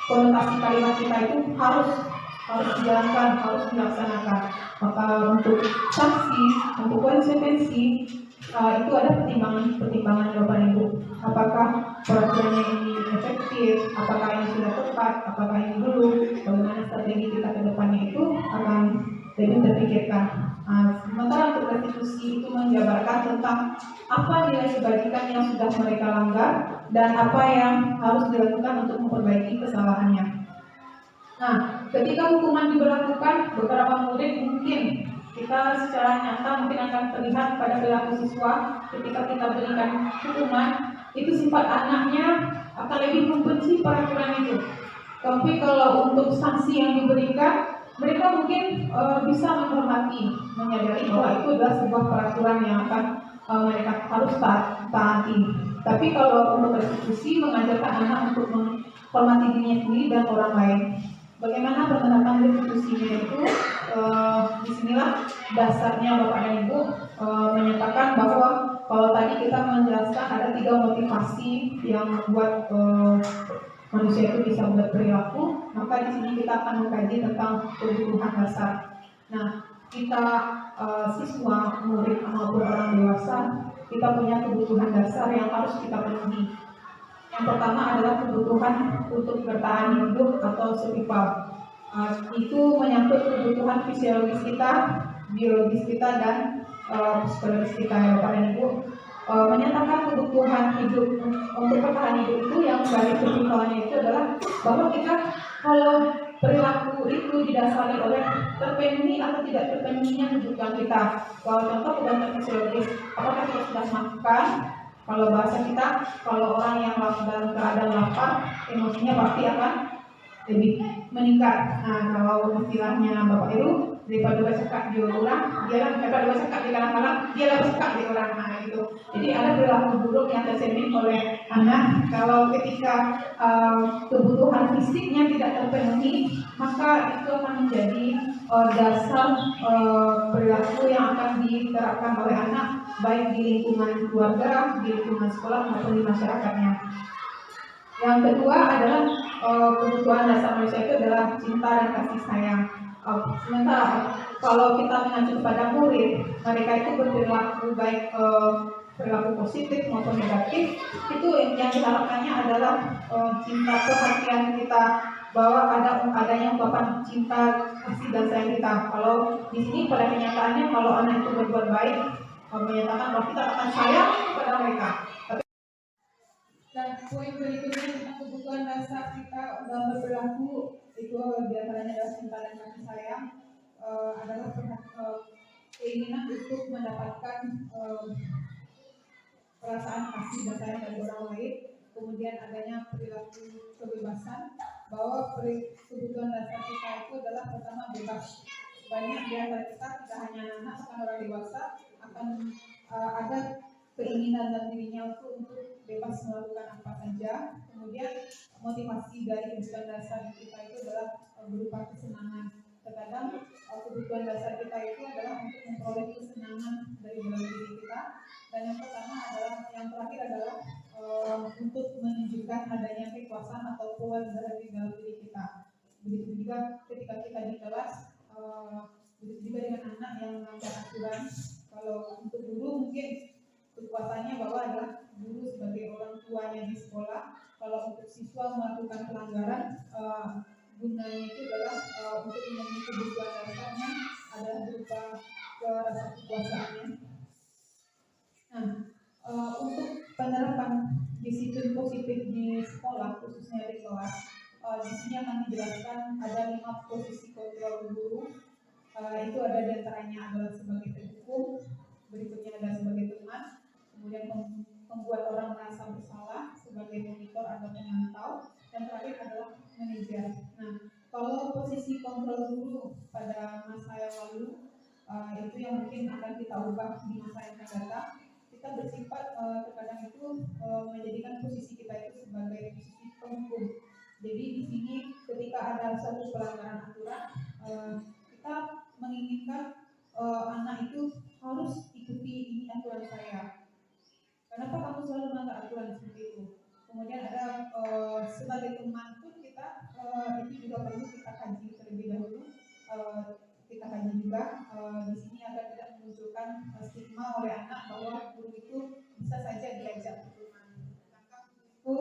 konotasi kalimat kita itu harus dijalankan, harus dilaksanakan. Maka untuk sanksi, untuk konsekuensi itu ada pertimbangan Bapak Ibu. Apakah peraturannya ini efektif, apakah ini sudah tepat, apakah ini belum, bagaimana strategi kita ke depannya itu akan lebih terpikirkan. Sementara untuk restitusi itu menjabarkan tentang apa nilai kebajikan yang sudah mereka langgar dan apa yang harus dilakukan untuk memperbaiki kesalahannya. Nah, ketika hukuman diberlakukan, beberapa murid mungkin kita secara nyata mungkin akan terlihat pada perilaku siswa ketika kita berikan hukuman, itu sifat anaknya akan lebih membenci peraturan itu. Tapi kalau untuk sanksi yang diberikan, mereka mungkin bisa menghormati, menyadari bahwa itu adalah sebuah peraturan yang akan mereka harus taati. Tapi kalau untuk restitusi mengajarkan anak untuk menghormati dirinya sendiri dan orang lain. Bagaimana penerapan restitusinya itu? Disinilah dasarnya Bapak dan Ibu menyatakan bahwa kalau tadi kita menjelaskan ada 3 motivasi yang membuat manusia itu bisa berperilaku, maka di sini kita akan mengkaji tentang kebutuhan dasar. Nah, kita siswa, murid maupun orang dewasa, kita punya kebutuhan dasar yang harus kita penuhi. Yang pertama adalah kebutuhan untuk bertahan hidup atau survival. Itu menyangkut kebutuhan fisiologis kita, biologis kita, dan psikologis kita ya Bapak dan Ibu. Menyatakan kebutuhan hidup untuk bertahan hidup itu yang dari survivalnya itu adalah bahwa kita kalau perilaku itu didasari oleh terpenuhi atau tidak terpenuhinya kebutuhan kita. Kalau contoh kebutuhan fisiologis, apakah kita sudah makan? Kalau bahasa kita, kalau orang yang dalam keadaan lapar, emosinya pasti akan lebih meningkat. Nah, kalau istilahnya Bapak Ibu, daripada bercakap di orang, daripada bercakap di kalang-kalang, dia bercakap di orang. Nah, itu. Jadi ada perilaku buruk yang tercermin oleh anak. Kalau ketika kebutuhan fisiknya tidak terpenuhi, maka itu akan menjadi dasar perilaku yang akan diterapkan oleh anak, baik di lingkungan keluarga, di lingkungan sekolah maupun di masyarakatnya. Yang kedua adalah kebutuhan dasar manusia itu adalah cinta dan kasih sayang. Sementara kalau kita mengacu kepada murid, mereka itu berperilaku baik perilaku positif maupun negatif, itu yang diharapkannya adalah cinta, perhatian kita, bahwa adanya ungkapan cinta, kasih dan sayang kita. Kalau di sini pada kenyataannya kalau anak itu berbuat baik, menyatakan bahwa kita akan sayang kepada mereka. Dan poin berikutnya tentang kebutuhan dasar kita dalam berperilaku itu diantaranya adalah cinta dan kasih sayang, adalah keinginan untuk mendapatkan perasaan kasih dan sayang dari orang lain, kemudian adanya perilaku kebebasan, bahwa kebutuhan dasar kita itu adalah pertama bebas. Banyak di antara kita, tidak hanya anak, bahkan orang dewasa akan ada keinginan dalam dirinya untuk bebas melakukan apa saja. Kemudian motivasi dari kebutuhan dasar kita itu adalah berupa kesenangan. Terkadang kebutuhan dasar kita itu adalah untuk memperoleh kesenangan dari dalam diri kita, dan yang pertama adalah, yang terakhir adalah untuk menunjukkan adanya kekuasaan atau power dari dalam diri kita. Begitu juga ketika kita di kelas, begitu juga dengan anak yang melanggar aturan. Kalau untuk guru mungkin kekuasaannya bahwa adalah guru sebagai orang tuanya di sekolah. Kalau untuk siswa melakukan pelanggaran, gunanya itu adalah untuk memenuhi kebutuhan dasarnya, adalah berupa rasa kekuasaannya. Nah, untuk penerapan disiplin positif di sekolah, khususnya di kelas, di sini akan dijelaskan ada 5 posisi kontrol guru. Itu ada diantaranya adalah sebagai pendukung, berikutnya ada sebagai teman, kemudian membuat orang merasa bersalah sebagai monitor atau pemantau, dan terakhir adalah manajer. Nah, kalau posisi kontrol guru pada masa yang lalu, itu yang mungkin akan kita ubah di masa yang akan datang. Kita bersifat terkadang itu menjadikan posisi kita itu sebagai posisi penghukum. Jadi di sini ketika ada satu pelanggaran aturan, kita menginginkan anak itu harus ikuti ini aturan saya. Kenapa kamu selalu melanggar aturan seperti itu? Kemudian ada sebagai teman pun kita itu juga perlu kita kaji terlebih dahulu. Kita kaji juga di sini agar tidak memunculkan stigma oleh anak bahwa guru itu bisa saja diajak berteman. Itu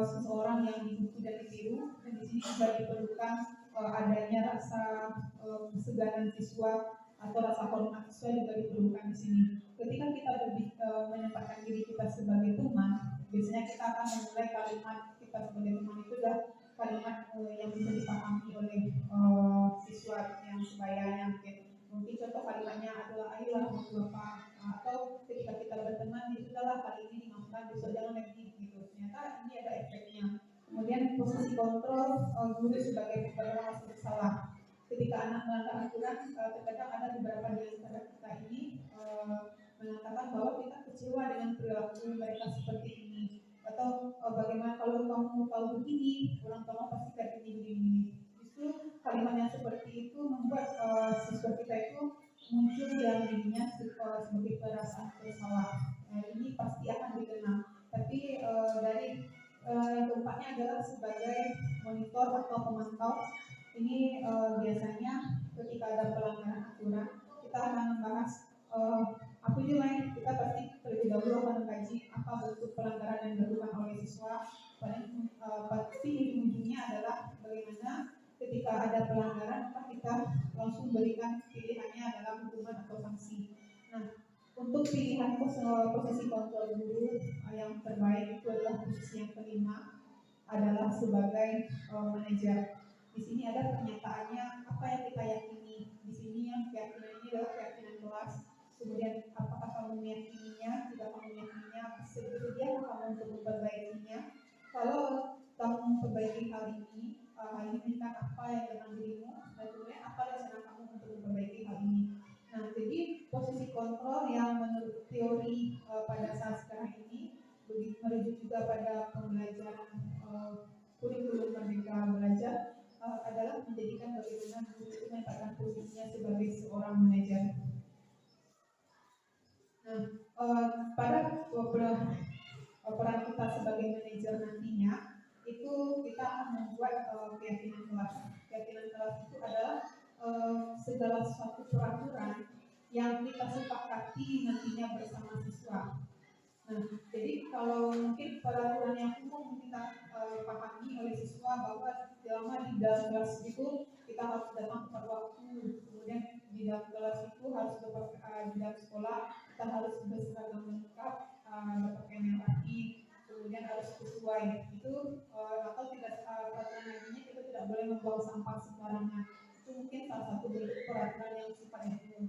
seseorang yang dibutuh dan ditiru, dan di sini juga diperlukan adanya rasa kesegaran siswa atau rasa hormat siswa juga diperlukan di sini. Ketika kita menempatkan diri kita sebagai teman, biasanya kita akan memulai kalimat kita sebagai teman itu adalah kalimat yang bisa dipahami oleh siswa yang sebayanya. Mungkin contoh kalimatnya adalah ayolah Bapak, atau ketika kita berteman itu adalah kali ini dimaafkan, besok jangan lagi gitu. Ternyata ini ada efeknya. Kemudian posisi kontrol guru sebagai pemberitahu rasa bersalah. Ketika anak melanggar aturan, terkadang ada beberapa di antara kita ini mengatakan bahwa kita kecewa dengan perilaku mereka seperti ini, atau bagaimana kalau kamu tahu begini, orang tua pasti kayak begini. Justru kalimat yang seperti itu membuat siswa kita itu muncul dalam dirinya sebagai perasaan bersalah. Ini pasti akan dikenal. Tapi dari yang keempatnya adalah sebagai monitor atau pemantau. Ini biasanya ketika ada pelanggaran aturan, kita akan membahas apa juga lain. Kita pasti terlebih dahulu akan mengkaji apa bentuk pelanggaran yang dilakukan oleh siswa. Pasti ujungnya adalah bagaimana ketika ada pelanggaran, maka kita langsung berikan pilihannya adalah hukuman atau sanksi. Nah, untuk pilihan posisi kontrol guru yang terbaik itu adalah posisi yang kelima, adalah sebagai manajer. Di sini ada pernyataannya apa yang kita yakini. Di sini yang keyakinan ini adalah keyakinan kelas. Kemudian apakah kamu meyakininya? Jika kamu meyakininya, bersedia kamu untuk memperbaikinya. Kalau kamu memperbaiki hal ini kan apa yang dalam dirimu, dan kemudian apa rencana kamu untuk memperbaiki hal ini. Nah, jadi posisi kontrol yang menurut teori pada saat sekarang ini merujuk juga pada pembelajaran kurikulum Merdeka Belajar adalah menjadikan bagaimana guru itu menempatkan posisinya sebagai seorang manajer. Nah, pada peran kita sebagai manajer nantinya itu kita akan membuat keyakinan kelas. Keyakinan kelas itu adalah segala suatu peraturan yang kita sepakati nantinya bersama siswa. Nah, jadi kalau mungkin peraturan yang umum kita pahami oleh siswa bahwa selama di dalam kelas itu kita harus datang tepat waktu, kemudian di dalam kelas itu harus di dalam sekolah kita harus berseragam lengkap, berpakaian yang rapi, kemudian harus sesuai itu, atau tidak peraturan lainnya kita tidak boleh membuang sampah sembarangan. Itu mungkin salah satu bentuk peraturan yang sifatnya umum.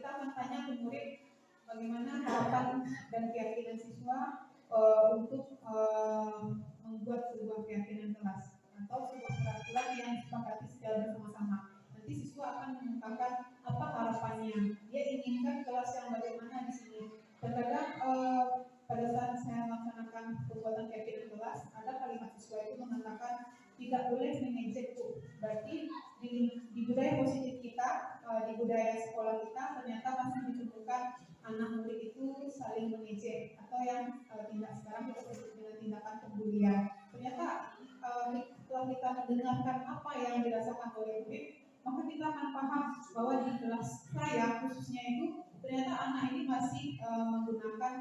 kita akan tanya ke murid bagaimana harapan dan keyakinan siswa untuk membuat sebuah keyakinan kelas atau sebuah peraturan yang disepakati secara bersama-sama. Nanti siswa akan mengungkapkan apa harapannya. Dia inginkan kelas yang bagaimana di sini. Terkadang pada saat saya melaksanakan pembuatan keyakinan kelas, ada kalimat siswa itu mengatakan tidak boleh mengejek Bu. Berarti di budaya positif kita, di budaya sekolah kita ternyata masih ditemukan anak murid itu saling mengejek atau yang tindak sekarang kita sebut dengan tindakan pembulian. Ternyata setelah kita mendengarkan apa yang dirasakan oleh murid, maka kita akan paham bahwa di kelas saya khususnya itu ternyata anak ini masih menggunakan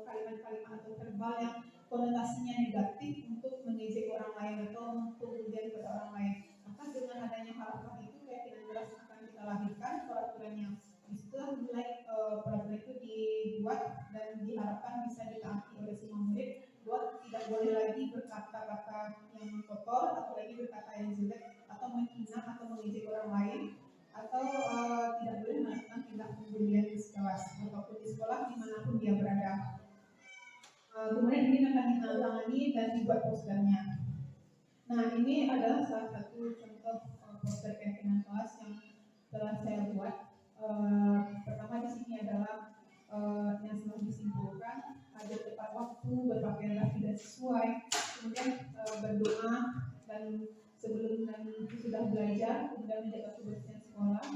kalimat-kalimat atau verbal yang konotasinya negatif untuk mengejek orang lain atau pembulian kepada orang lain. Maka dengan adanya harapan itu keyakinan kelas akan kita lahirkan peraturannya. Disitulah mulai peraturan itu dibuat dan diharapkan bisa ditaati oleh semua murid bahwa tidak boleh lagi berkata-kata yang kotor atau lagi berkata yang jelek atau menghina atau mengejek orang lain atau tidak boleh melakukan tindak pembulian di kelas ataupun di sekolah dimanapun dia berada. Kemudian ini akan ditangani dan dibuat posternya. Nah, ini adalah salah satu contoh poster keyakinan kelas yang telah saya buat. Pertama di sini adalah yang selalu disimpulkan ada tepat waktu, berpakaian rapi dan sesuai, kemudian berdoa dan sebelum dan sudah belajar, kemudian menjaga kebersihan sekolah.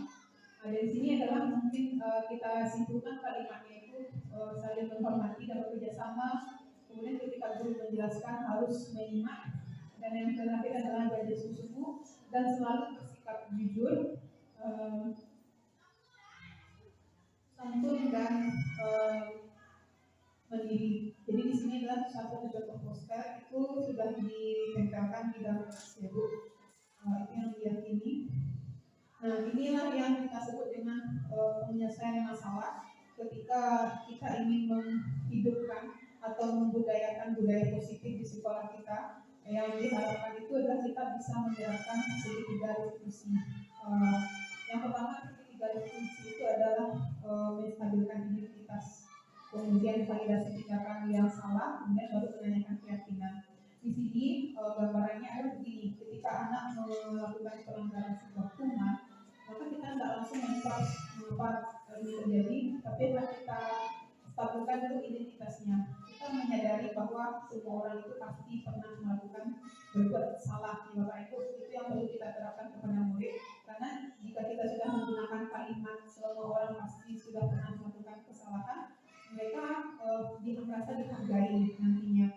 Di sini adalah mungkin kita simpulkan kalimatnya itu saling menghormati dan bekerja sama. Kemudian ketika guru menjelaskan harus menyimak, dan yang terakhir adalah belajar sungguh-sungguh dan selalu bersikap jujur, santun dan mandiri. Jadi di sini adalah satu contoh poster itu sudah ditempelkan di dalam textbook. Itu yang diyakini. Nah, inilah yang kita sebut dengan penyelesaian masalah ketika kita ingin menghidupkan atau membudayakan budaya positif di sekolah kita. Yang diharapkan itu adalah kita bisa menerapkan segitiga revolusi. Yang pertama, segitiga revolusi itu adalah menstabilkan identitas, kemudian validasi tindakan yang salah, kemudian baru menanyakan keyakinan. Di sini gambarannya adalah begini: ketika anak melakukan pelanggaran sebuah hukuman, maka kita tidak langsung mengapa ini terjadi, tapi kita stabilkan dulu identitasnya. Kita menyadari bahwa semua orang itu pasti pernah melakukan berbuat salah. Bapak Ibu, itu yang perlu kita terapkan kepada murid. Karena jika kita sudah menggunakan kalimat semua orang pasti sudah pernah melakukan kesalahan, mereka merasa dihargai nantinya.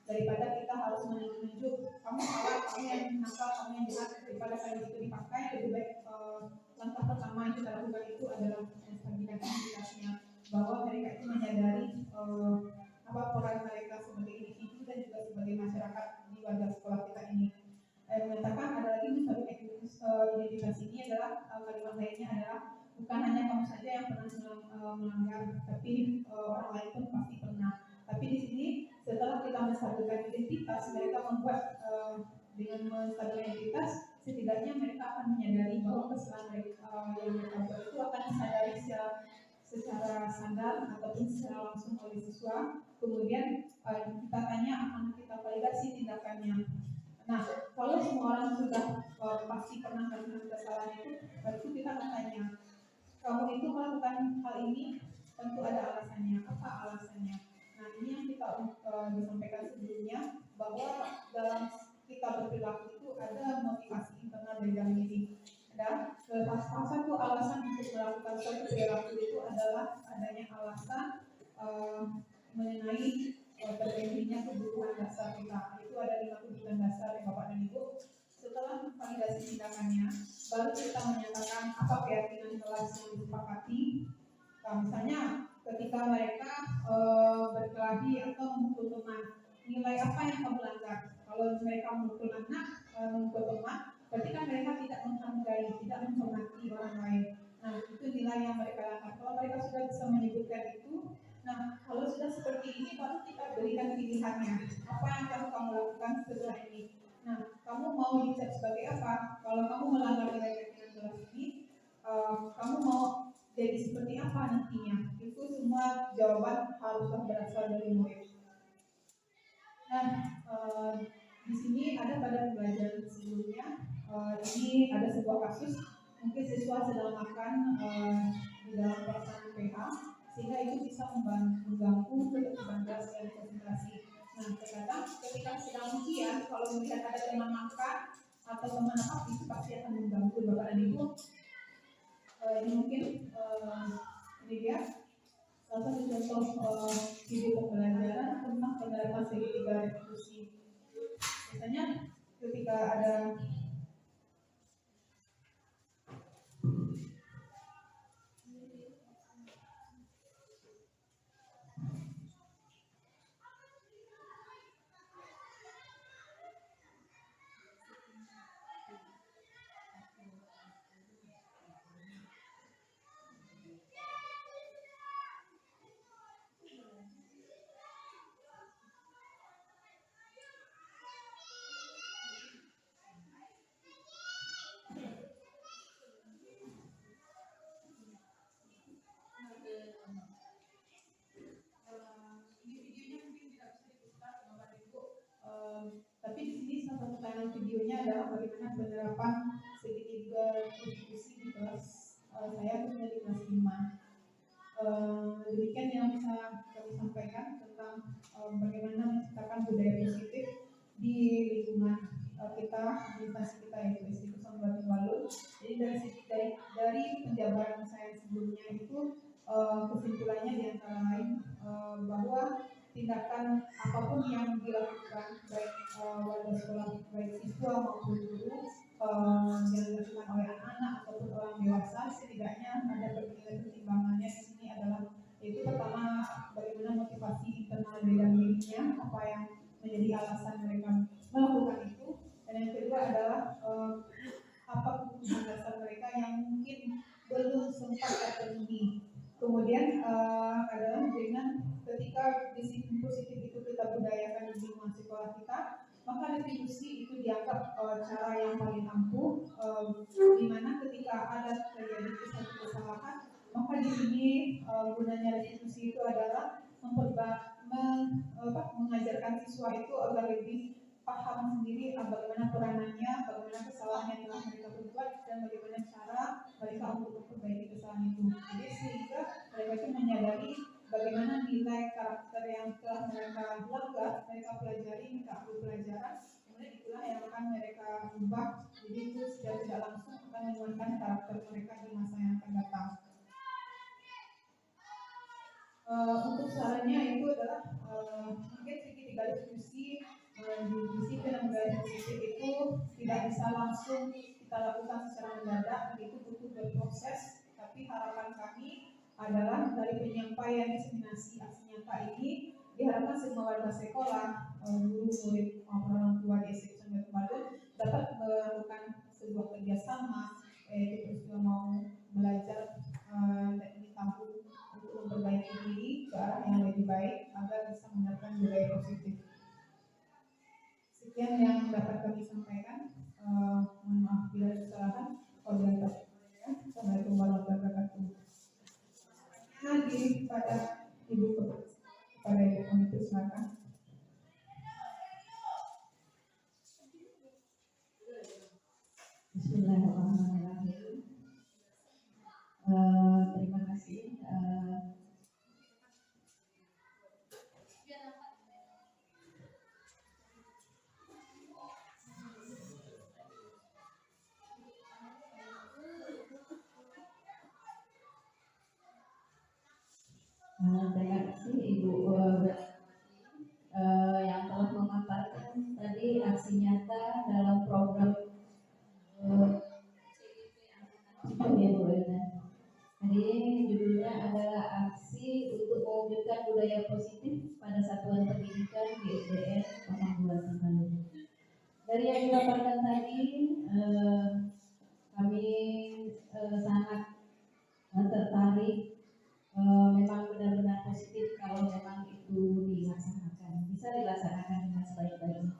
Daripada kita harus menunjuk kamu salah, kamu yang nakal, kamu yang jahat, daripada kalimat itu dipakai, lebih baik langkah pertama yang kita lakukan itu adalah menstabilkan identitasnya, bahwa mereka itu menyadari apa peran mereka sebagai individu dan juga sebagai masyarakat di warga sekolah kita ini. Mengatakan ada lagi menstabilkan identitas ini adalah kalimat lainnya adalah bukan hanya kamu saja yang pernah melanggar, tapi orang lain pun pasti pernah. Tapi di sini setelah kita menstabilkan identitas, mereka membuat dengan menstabilkan identitas, setidaknya mereka akan menyadari bahwa kesalahan mereka yang mereka buat itu akan disadari secara sadar ataupun secara langsung oleh siswa. Kemudian kita tanya, akan kita validasi tindakannya. Nah, kalau semua orang sudah pasti pernah melakukan kesalahan itu, baru kita akan tanya, kamu itu melakukan hal ini tentu ada alasannya. Apa alasannya? Nah, ini yang kita disampaikan sebelumnya, bahwa dalam kita berperilaku itu ada motivasi internal dari dalam diri. Dan salah satu alasan untuk melakukan suatu perilaku itu adalah adanya alasan mengenai terjadinya kebutuhan dasar kita. Itu ada 5 kebutuhan dasar ya Bapak dan Ibu. Setelah validasi tindakannya, baru kita menyatakan apa keyakinan kelas yang disepakati. Nah, misalnya ketika mereka berkelahi atau memukul teman, nilai apa yang kamu langgar? Kalau mereka memukul anak, memukul teman, berarti kan mereka tidak menghargai, tidak menghormati orang lain. Nah, itu nilai yang mereka langgar. Kalau mereka sudah bisa menyebutkan itu, nah kalau sudah seperti ini, baru kita berikan pilihannya. Apa yang kamu lakukan setelah ini? Nah, kamu mau dicap sebagai apa? Kalau kamu melanggar nilai keyakinan kelas ini, kamu mau jadi seperti apa nantinya? Itu semua jawaban haruslah berasal dari murid. Nah, di sini ada pada pelajaran sebelumnya, ini ada sebuah kasus, mungkin siswa sedang makan di dalam pelaksanaan PH, sehingga itu bisa mengganggu ketertiban kelas dan konsentrasi. Nah, terkadang ketika sedang ujian, kalau melihat ada teman makan atau teman apa, itu pasti akan mengganggu Bapak dan Ibu. Ini mungkin ini dia salah satu contoh video pembelajaran tentang penerapan segitiga restitusi. Biasanya ketika ada ini videonya mungkin tidak bisa diputar Bapak Ibu, tapi di sini salah satu tayangan videonya adalah bagaimana penerapan segitiga restitusi di kelas saya khususnya di kelas 5. Demikian yang bisa kami sampaikan tentang bagaimana menciptakan budaya positif di lingkungan kita, di instansi kita yaitu Institut Samratulangi. Jadi dari penjabaran saya sebelumnya itu kesimpulannya di antara lain bahwa tindakan apapun yang dilakukan baik warga sekolah, baik siswa maupun guru yang dilakukan oleh anak-anak ataupun orang dewasa, setidaknya ada pertimbangannya di sini adalah yaitu pertama bagaimana motivasi internal dari dalam dirinya, apa yang menjadi alasan mereka melakukan itu, dan yang kedua adalah apa kebutuhan dasar mereka yang mungkin belum sempat terpenuhi. Kemudian adalah dengan ketika disiplin positif itu kita budayakan di lingkungan sekolah kita, maka restitusi itu dianggap cara yang paling ampuh, di mana ketika ada terjadi suatu kesalahan, maka di sini gunanya restitusi itu adalah mengajarkan siswa itu agar lebih paham sendiri bagaimana peranannya, bagaimana kesalahan yang telah mereka berbuat, dan bagaimana cara mereka untuk memperbaiki kesalahan itu. Jadi sehingga mereka itu menyadari bagaimana nilai karakter yang telah mereka langgar, mereka pelajari, mereka ambil pelajaran, kemudian itulah yang akan mereka ubah. Jadi itu sudah tidak langsung akan menguatkan karakter mereka di masa yang akan datang. Untuk sarannya itu adalah mungkin segitiga diskusi di disiplin dan budaya positif itu tidak bisa langsung kita lakukan secara mendadak, itu butuh berproses. Tapi harapan kami adalah dari penyampaian diseminasi aksi nyata ini diharapkan semua warga sekolah, guru, murid maupun orang tua di SMP Sambil Badut dapat melakukan sebuah kerjasama, yaitu juga mau belajar dan ini tahu untuk memperbaiki diri ke arah yang lebih baik agar bisa menerapkan budaya positif. Sekian yang dapat kami sampaikan. Mohon maaf bila ada kesalahan. Assalamualaikum warahmatullahi wabarakatuh. Lagi pada ibu kepada ibu komite silakan. Bismillahirrahmanirrahim. Terima kasih. Terima kasih Ibu yang telah memaparkan tadi aksi nyata dalam program Jadi judulnya adalah aksi untuk mewujudkan budaya positif pada satuan pendidikan di SDN Pamangkuan Simalungun. Dari yang dipaparkan tadi, kami sangat tertarik. Memang benar-benar positif kalau memang itu dilaksanakan, bisa dilaksanakan dengan sebaik-baiknya.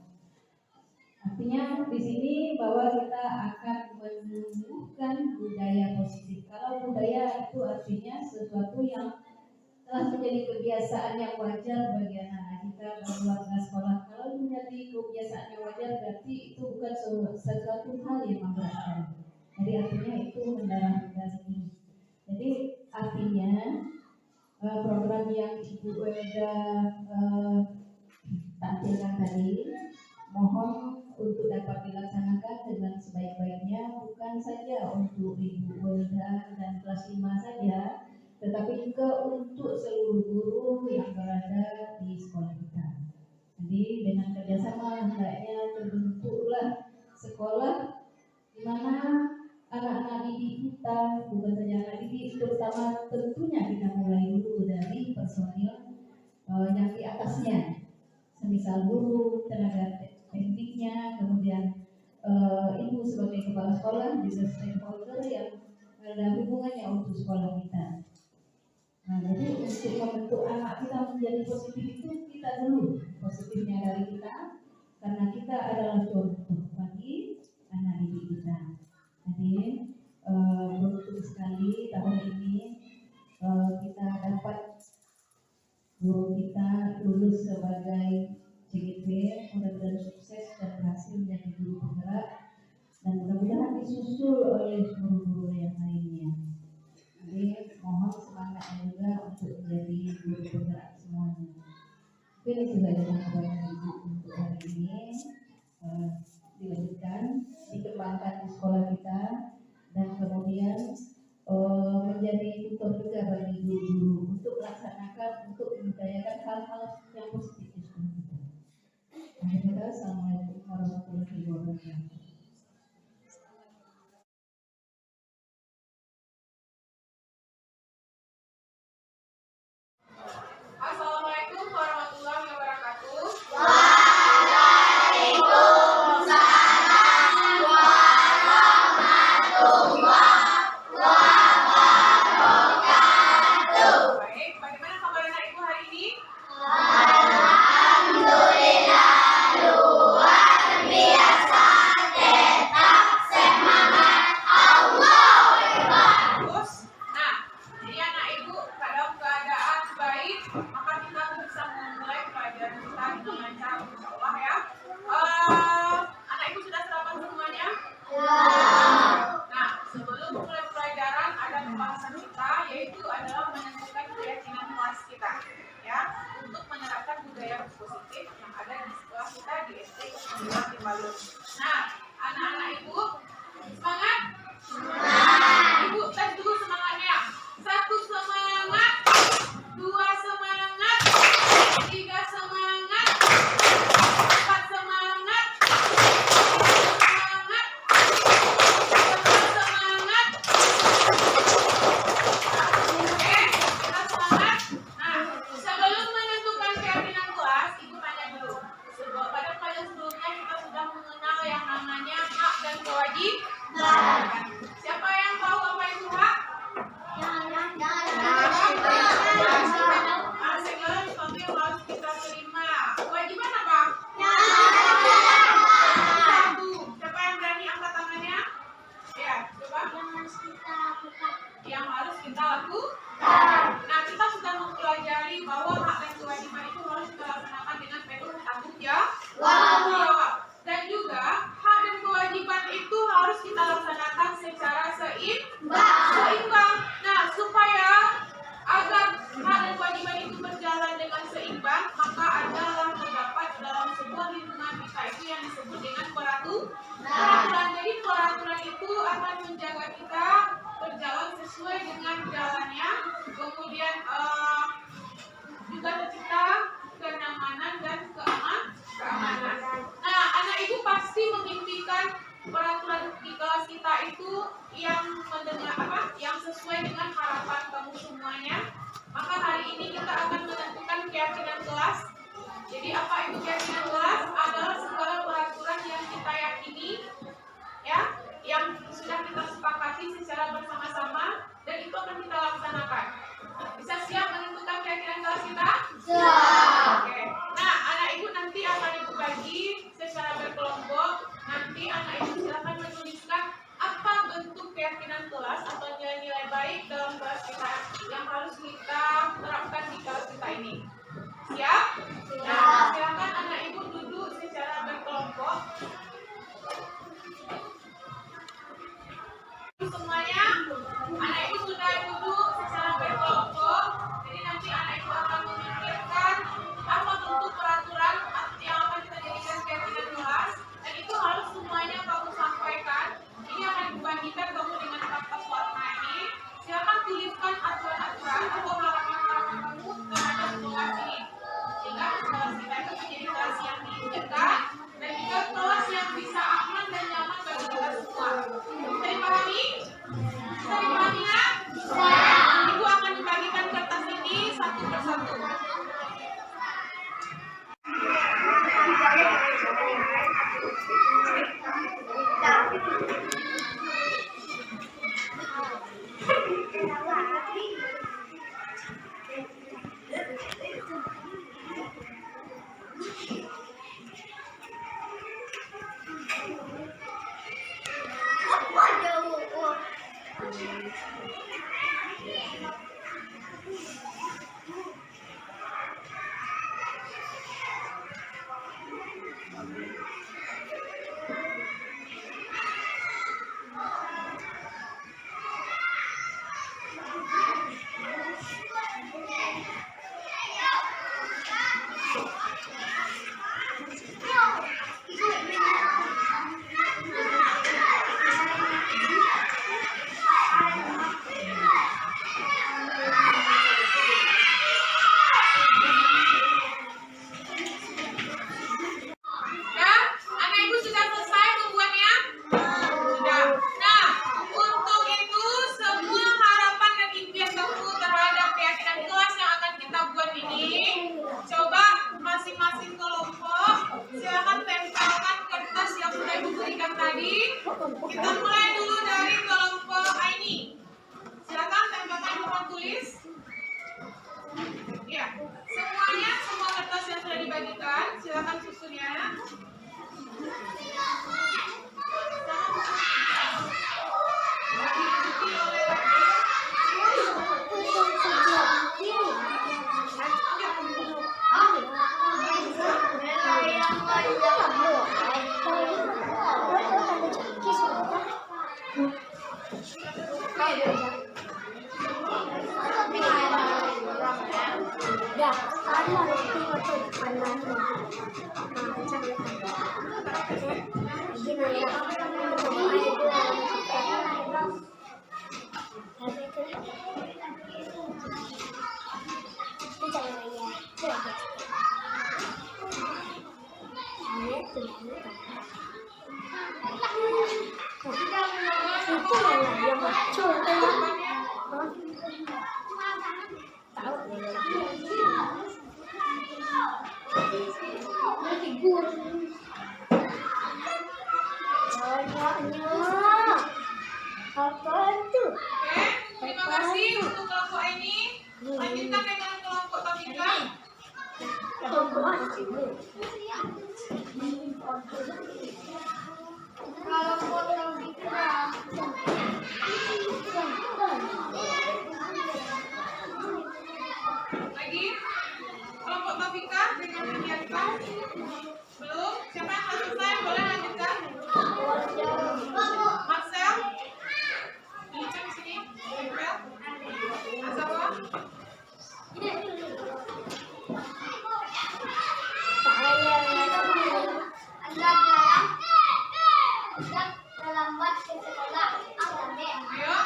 Artinya di sini bahwa kita akan menumbuhkan budaya positif. Kalau budaya itu artinya sesuatu yang telah menjadi kebiasaan yang wajar bagi anak-anak kita dan warga sekolah. Kalau menjadi kebiasaan yang wajar berarti itu bukan sesuatu hal yang memberatkan. Jadi artinya itu mendarah daging. Jadi artinya program yang Ibu Welda tampilkan tadi mohon untuk dapat dilaksanakan dengan sebaik-baiknya, bukan saja untuk Ibu Welda dan kelas 5 saja, tetapi juga untuk seluruh guru yang berada di sekolah kita. Jadi dengan kerjasama hendaknya terbentuklah sekolah di mana anak-anak didik kita, bukan saja anak didik, terutama tentunya kita mulai dulu dari personil yang di atasnya, semisal guru, tenaga tekniknya, kemudian ibu sebagai kepala sekolah, bisa stakeholder yang ada hubungannya untuk sekolah kita. Nah, jadi untuk membentuk anak kita menjadi positif itu kita dulu, positifnya dari kita, karena kita adalah contoh bagi anak didik kita. Jadi beruntung sekali tahun ini kita dapat guru kita lulus sebagai CGP, mudah-mudahan sukses dan berhasil menjadi guru penggerak, dan mudah-mudahan disusul oleh guru-guru yang lainnya. Jadi mohon semangatnya juga untuk menjadi guru penggerak semuanya. Mungkin itu saja tanggapan Ibu untuk hari ini. Dilanjutkan, dikembangkan di sekolah kita, dan kemudian menjadi tutor juga bagi guru-guru untuk melaksanakan, untuk membudayakan hal-hal yang positif di sekolah kita. Akhirnya, Assalamualaikum warahmatullahi wabarakatuh. Assalamualaikum warahmatullahi wabarakatuh. Baik, bagaimana kabar anak ibu hari ini? Bagus. Nah, jadi anak ibu dalam keadaan baik, maka kita bisa memulai pelajaran kita dengan lancar, insya Allah ya. Anak ibu sudah sarapan semuanya? Nah, sebelum mulai pelajaran ada pembahasan kita, yaitu adalah menentukan keyakinan kelas kita, ya, untuk menerapkan budaya positif yang ada di sekolah kita di SD Kesembilan Timbalun. Nah, anak-anak ibu semangat? Ibu tes dulu semangatnya. 1 semangat, 2 semangat, 3 semangat, 4 semangat, 5 semangat, 6 semangat. Oke, kita semangat. Nah, sebelum menentukan keyakinan kelas, ibu tanya dulu. Pada pelajaran sebelumnya kita sudah mengenal yang namanya hak dan kewajiban. Siapa yang tahu apa itu hak? Segala sesuatu yang harus kita terima. Kewajiban apa? Satu. Siapa yang berani angkat tangannya? Ya, coba. Yang harus kita lakukan. Nah, kita sudah mempelajari bahwa hak dan kewajiban itu harus kita laksanakan dengan penuh tanggung jawab. Dan juga hak dan kewajiban itu harus kita laksanakan secara seimbang. Nah, supaya agar hak dan kewajiban itu berjalan dengan seimbang, maka adalah terdapat dalam sebuah lingkungan kita itu yang disebut dengan peraturan. Jadi peraturan itu akan menjaga kita berjalan sesuai dengan jalannya, kemudian juga tercipta kenyamanan dan keamanan. Nah, anak ibu pasti mengimpikan peraturan di kelas kita itu yang mendengar yang sesuai dengan harapan kamu semuanya. Maka hari ini kita akan menentukan keyakinan kelas. Jadi apa itu keyakinan kelas? Adalah segala peraturan yang kita yakini, ya, yang sudah kita sepakati secara bersama-sama, dan itu akan kita laksanakan. Bisa siap menentukan keyakinan kelas kita? Oke. Nah, anak ibu nanti akan ibu bagi secara berkelompok. Nanti anak ibu silakan menuliskan apa bentuk keyakinan kelas atau nilai-nilai baik Kita mulai dulu dari kelompok Aini. Silakan tempelkan papan tulis. Ya, semuanya semua kertas yang sudah dibagikan, silakan susun ya. Diikuti oleh terima kasih untuk kelompok ini. Lanjutkan dengan kelompok Tafika. Lagi kelompok Tafika dengan Widianto. Belum? Siapa yang selesai? Boleh lanjutkan. Marcel. Lihat di sini. Marcel. Azabah. Ayo,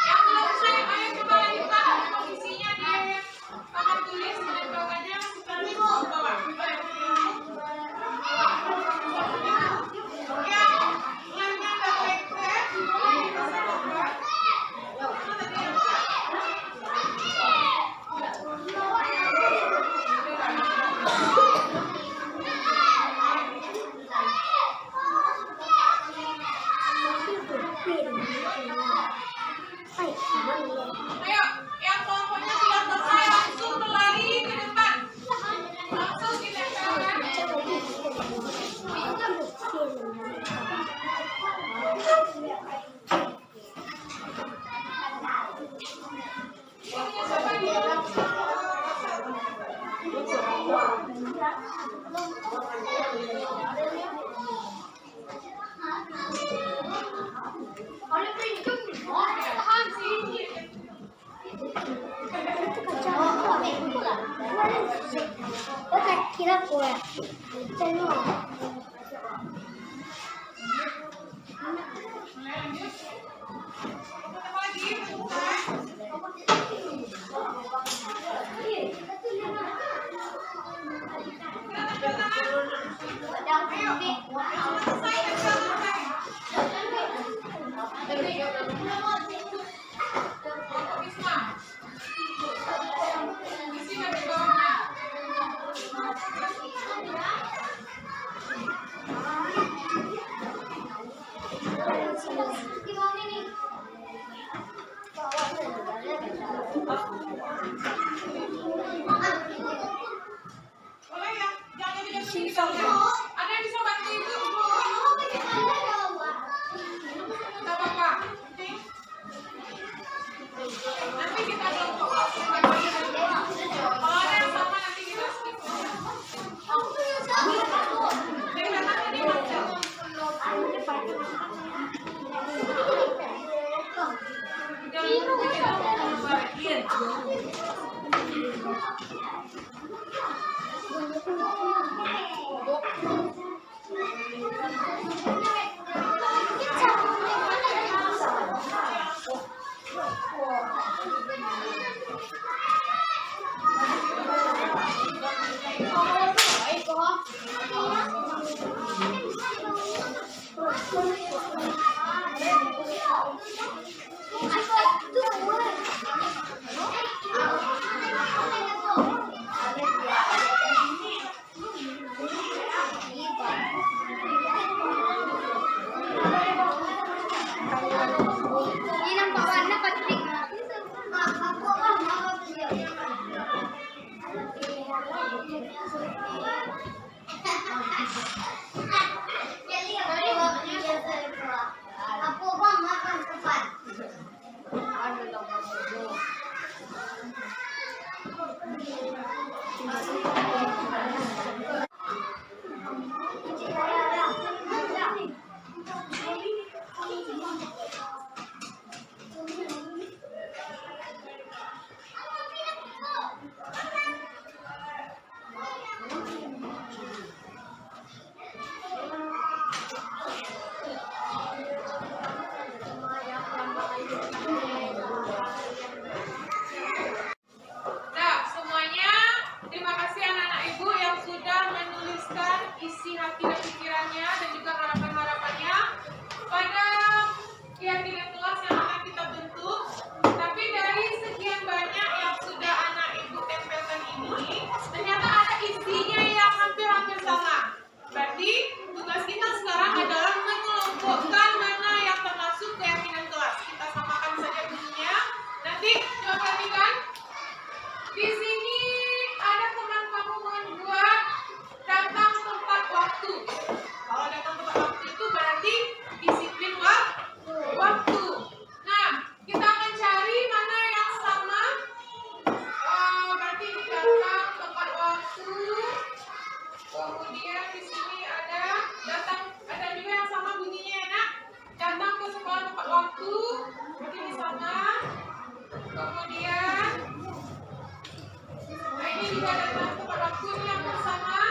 yang belum selesai, ayo kita lanjutkan posisinya di papan tulis dan bawahnya kita di bawah. Yang lainnya tak lengket, ayo, yang kelompoknya sudah selesai langsung berlari ke depan. Langsung ditempelkan. Kira kue, tengok. Boleh ya? Jangan jadi ada yang bisa bantu ibu? Tak apa-apa. Nanti kita kelompok. Kalau ada yang sama nanti kita skip. Dari mana tadi Marcel? Jangan lupa kita mau coba perhatikan. Di sini ada teman kamu membuat datang tepat waktu. Kalau datang tepat waktu itu berarti disiplin waktu. Nah, kita akan cari mana yang sama. Berarti ini datang tepat waktu. Kemudian di sini ada juga yang sama bunyinya ya nak. Datang ke sekolah tepat waktu. Berarti ini sama. Kemudian nah ini juga datang tepat waktu yang bersama.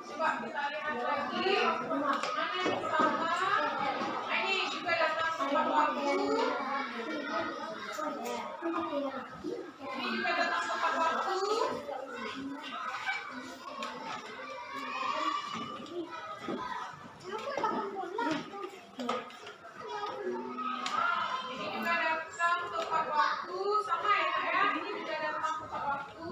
Coba kita lihat lagi mana yang sama. Nah ini juga datang tepat waktu. Ini juga datang tepat waktu. Ini juga datang tepat waktu, sama ya nak ya. Ini juga datang tepat waktu.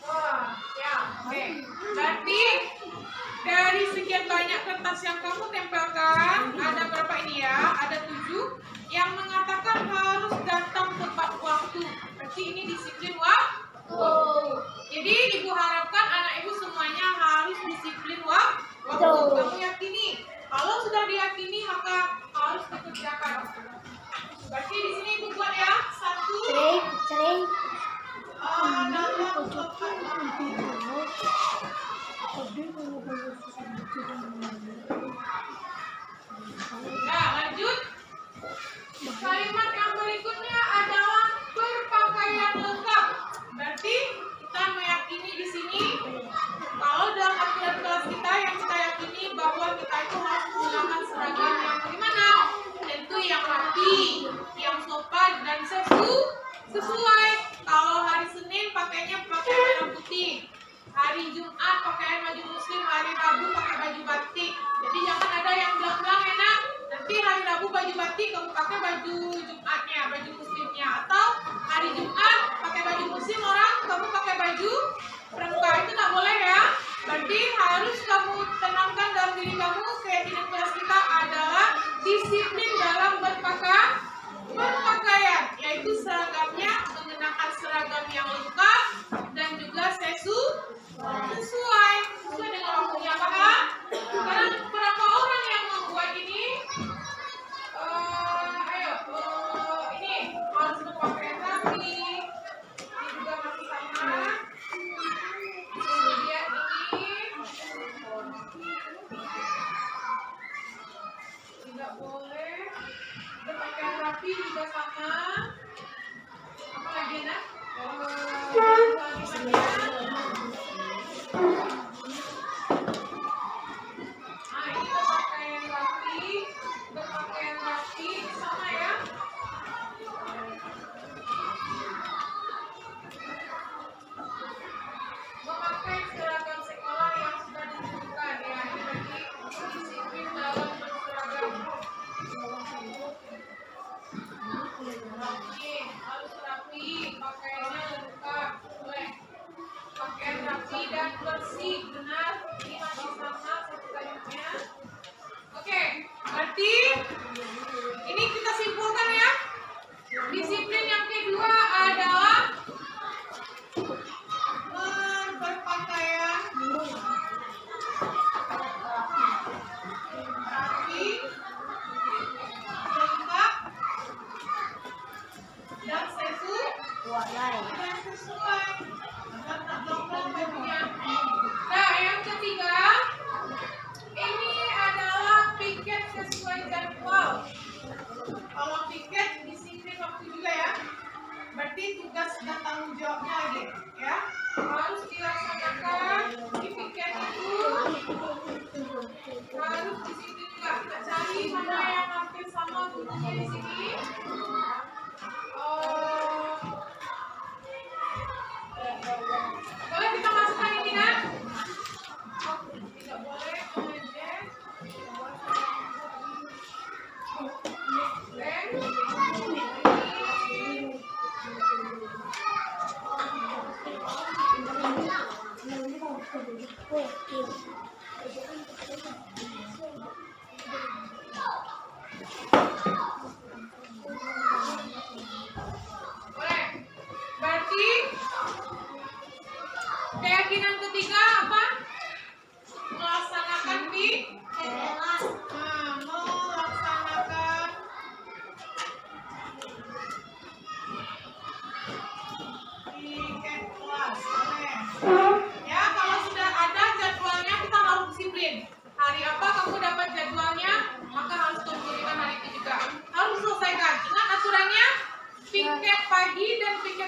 Wah, ya, oke. Berarti dari sekian banyak kertas yang kamu tempelkan, ada berapa ini ya? Ada 7 yang mengatakan harus datang tepat waktu. Berarti ini disiplin waktu. Jadi ibu harapkan anak ibu semuanya harus disiplin waktu. Kamu yakini? Kalau sudah diyakini maka harus dikerjakan. Berarti di sini ibu buat ya 1. Nah, lanjut. Kalimat yang berikutnya adalah berpakaian lengkap. Berarti kita meyakini di sini kalau dalam aturan kelas kita yang kita yakini bahwa kita itu harus menggunakan seragam yang bagaimana? Tentu yang rapi, yang sopan dan sesuai. Kalau hari Senin pakainya pakai warna putih, hari Jumat pakaian baju muslim, hari Rabu pakai baju batik. Jadi jangan ada yang bilang-bilang enak. Nanti hari Rabu baju batik, kamu pakai baju Jumatnya, baju muslimnya. Atau hari Jumat pakai baju muslim orang, kamu pakai baju pramuka. Itu tak boleh ya. Berarti harus kamu tenangkan dalam diri kamu. Keyakinan kelas kita adalah disiplin dalam berpakaian, yaitu seragamnya mengenakan seragam yang lengkap dan juga sesuai dengan waktunya. Paham? Sekarang berapa orang yang membuat ini? Ini harus berpakaian rapi. Ini juga masih sama. Kemudian ini tidak boleh berpakaian rapi, juga sama. Apa lagi nak? Ini berpakaian rapi sama ya. Memakai seragam sekolah yang sudah ditentukan ya. Ini berarti disiplin dalam berseragam. Harus rapi, pakaiannya lengkap, boleh. Pakaian rapi dan bersih, benar. Ini masih sama satu kalimatnya. Oke, berarti ini kita simpulkan ya. Disiplin yang kedua adalah berpakaian rapi, lengkap, dan sesuai. Nah, yang ketiga, ini adalah piket sesuai jadwal. Kalau piket disiplin waktu juga ya. Berarti tugas dan tanggung jawabnya lagi ya. Harus dilaksanakan di piket itu. Harus disiplin juga. Kita cari mana yang hampir sama bunyinya di sini. Boleh kita masukkan ini nak? Tidak boleh mengajar. Boleh.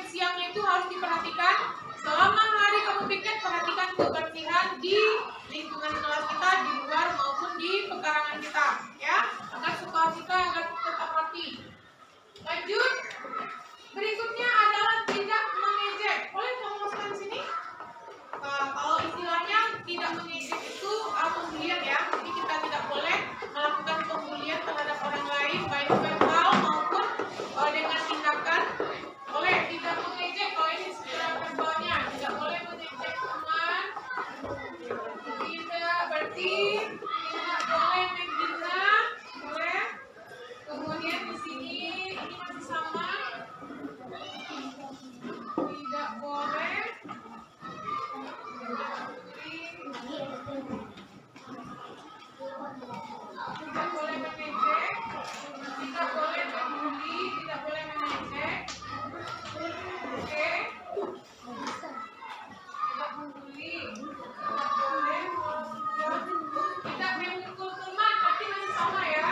makan siangnya itu harus diperhatikan. Selama hari kamu pikir, perhatikan kebersihan di lingkungan kelas kita, di luar maupun di pekarangan kita, ya, agar suka-suka, agar tetap rapi. Lanjut. Berikutnya adalah tidak mengejek. Boleh kamu masukkan di sini? Kalau istilahnya tidak mengejek itu pembulian, ya. Jadi kita tidak boleh melakukan pembulian terhadap orang lain, baik verbal maupun dengan tindakan. Boleh tidak mengejek, kalau ini secara verbalnya tidak boleh mengejek teman. Tidak berarti tidak boleh menghina, boleh. Kemudian di sini ini masih sama. Tidak boleh. Tidak boleh mengejek, tidak boleh membuli, tidak boleh mengejek. Oke. Tidak membuli, tidak boleh, tidak memukul teman, tapi masih sama, ya.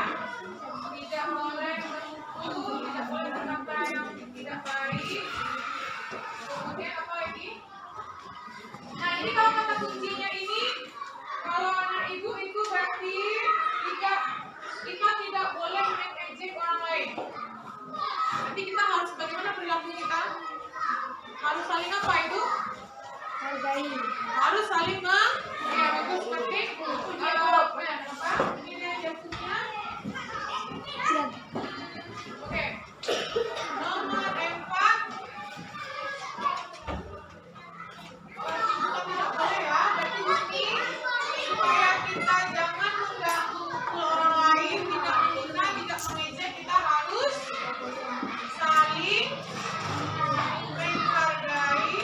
Tidak boleh memukul, tidak boleh berkata yang tidak baik. Kemudian apa lagi? Nah, ini kalau kata kuncinya ini, kalau anak ibu itu berarti kita tidak boleh mengejek orang lain. Nanti kita harus bagaimana perilaku kita? Harus saling apa itu? Harus saling ya bagus nanti. Apa? Ini dia jatuhnya. Oke. Nomor 4. Tidak boleh, ya. Berarti ini supaya kita jangan mengganggu orang lain, tidak menghina, tidak mengejek, kita harus saling menghargai,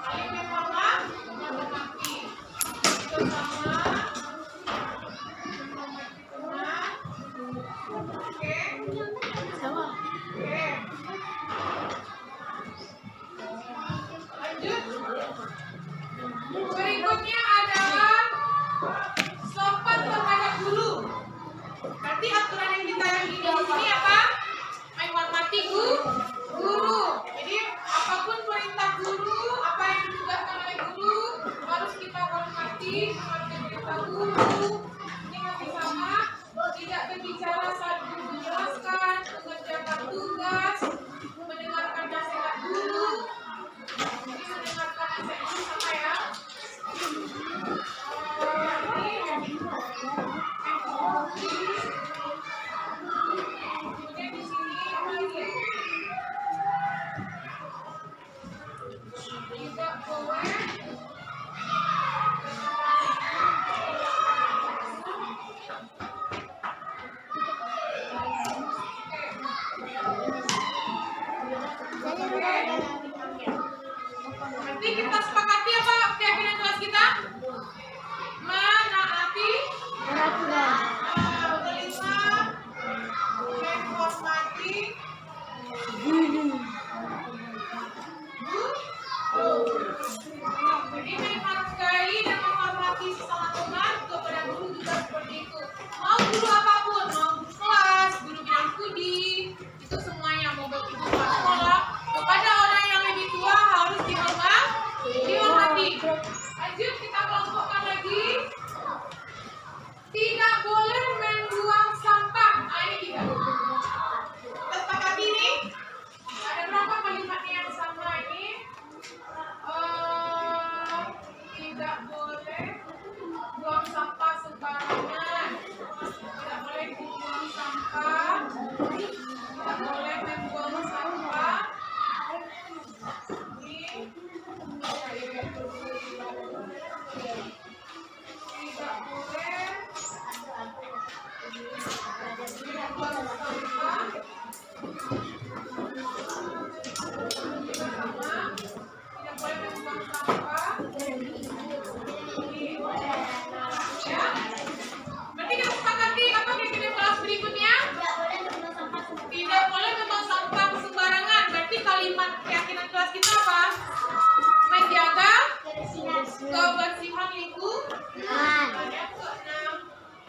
saling menghormati. Itu sama. Oke. Oke. Lanjut. Berikutnya adalah sopan terhadap guru. Berarti aturan yang kita yang di sini apa? Menghormati guru. Jadi apapun perintah guru, apa yang ditugaskan oleh guru harus kita hormati, mengerti perintah guru. Ini masih sama. Tidak berbicara saat guru menjelaskan, mengerjakan tugas, mendengarkan nasihat guru. Ini mendengarkan nasihat guru sama, ya. Kemudian di sini apa lagi? Tidak boleh nanti kita sepakati apa keyakinan kelas kita? Menaati peraturan, menerima, menghormati guru. Jadi menghargai dan menghormati sesama teman kepada guru juga seperti itu. Mau guru apapun, mau guru kelas, guru bidang studi, itu semuanya mau guru sekolah, kepada orang yang lebih tua harus dihormati. Lanjut, kita kelompokkan lagi. Tidak boleh membuang sampah. Ini tidak. Kita sepakati ini. Ada berapa kalimatnya yang sama ini? Tidak boleh buang sampah sembarangan. Tidak boleh buang sampah. Tidak boleh membuang sampah. Tidak boleh kebersihan lingkungan. Yang ke-6,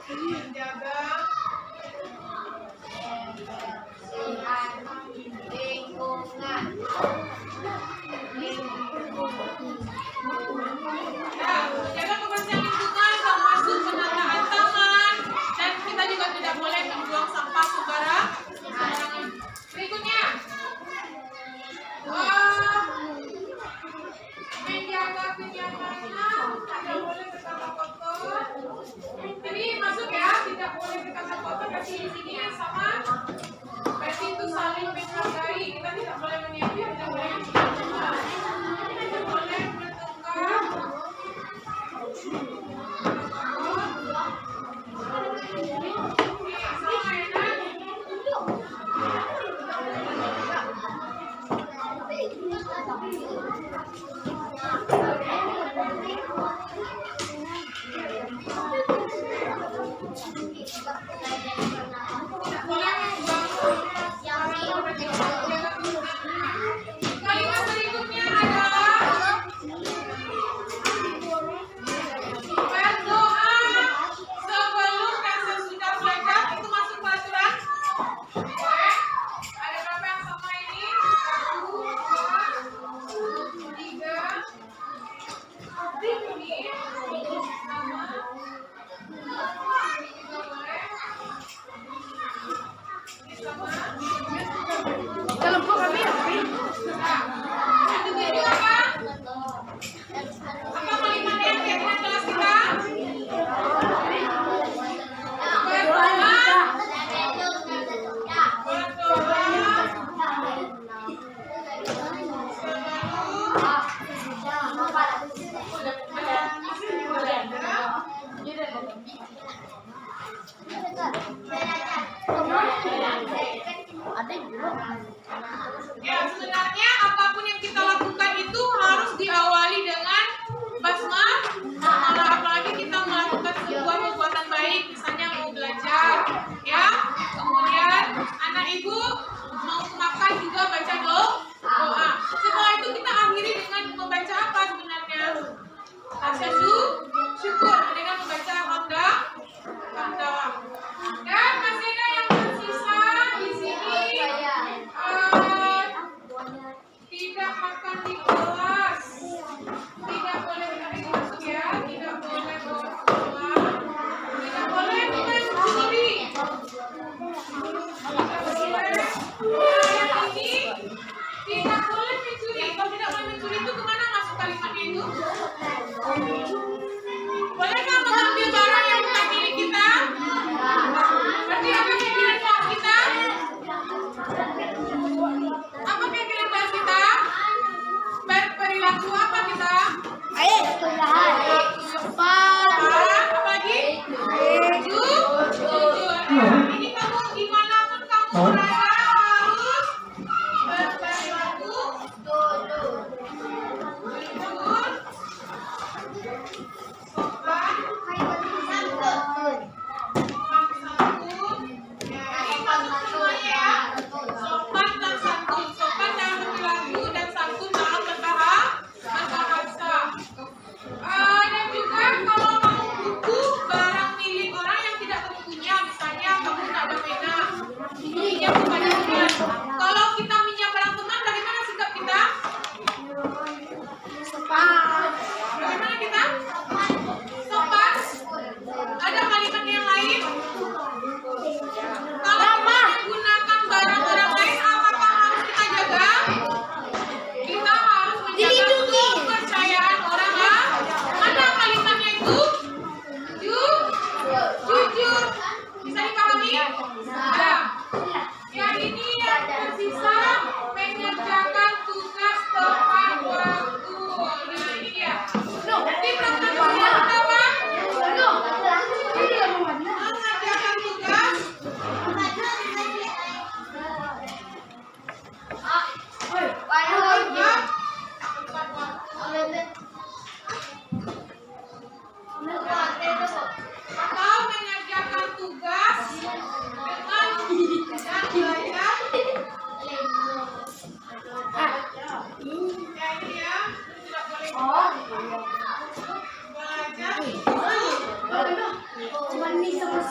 menjaga Nah, jaga kebersihan lingkungan termasuk penataan taman, dan kita juga tidak boleh membuang sampah sembarangan. Berikutnya, menjaga kenyamanan, tidak boleh berkata kotor. Jadi masuk ya, tidak boleh berkata kotor. Kasih di sini sama. Kasih itu saling menghargai. Kita tidak boleh menyakiti, tidak boleh menyakiti, tidak boleh bertengkar. Kalimat berikutnya adalah berdoa sebelum dan sesudah belajar. Itu masuk peraturan? Boleh? Ada berapa yang sama ini?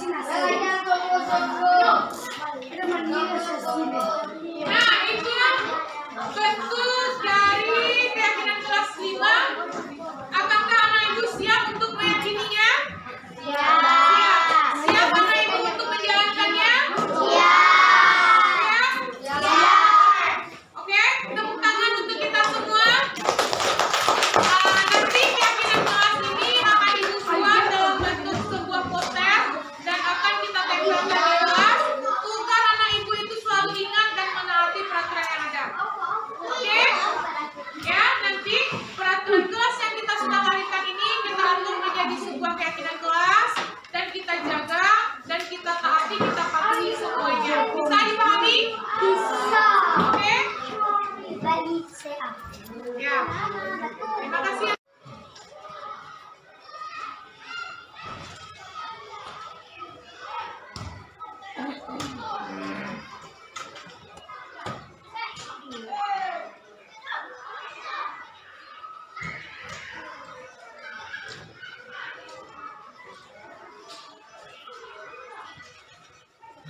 しなさい。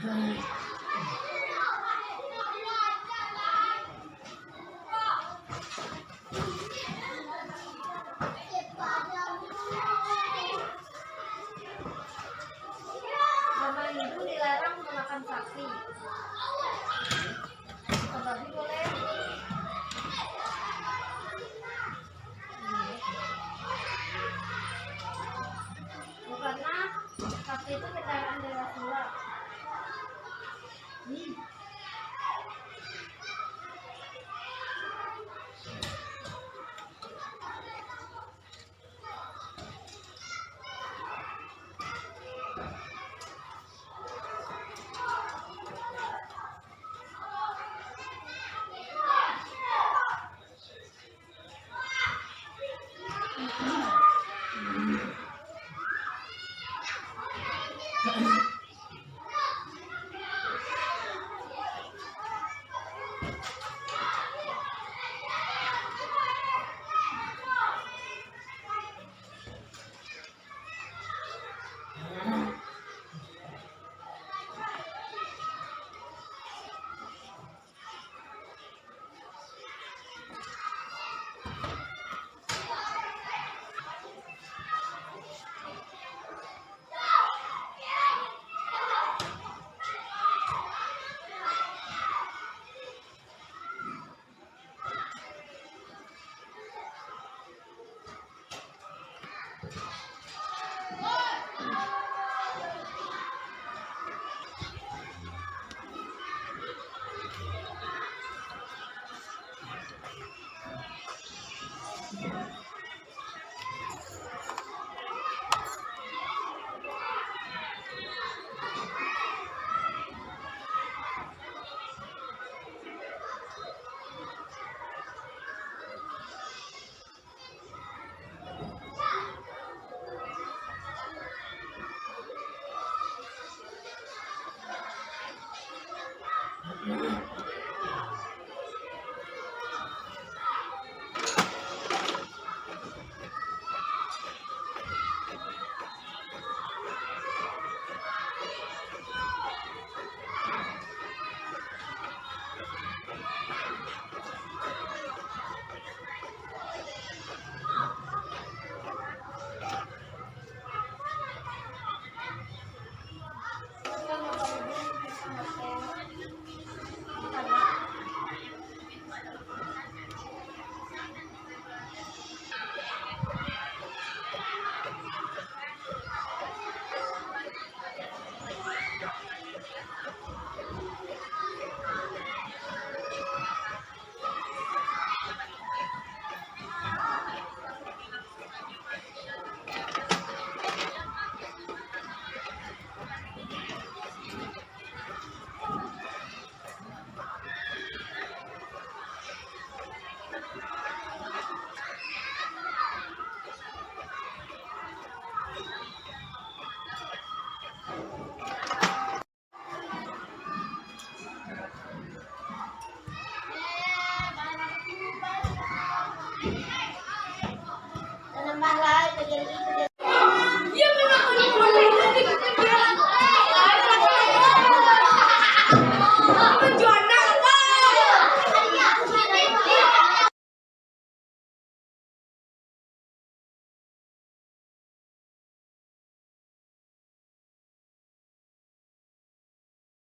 Bapak Ibu dilarang menggunakan saksi. Tetapi boleh. Karena saksi itu kendaraan dewasa. Nambah lain jadi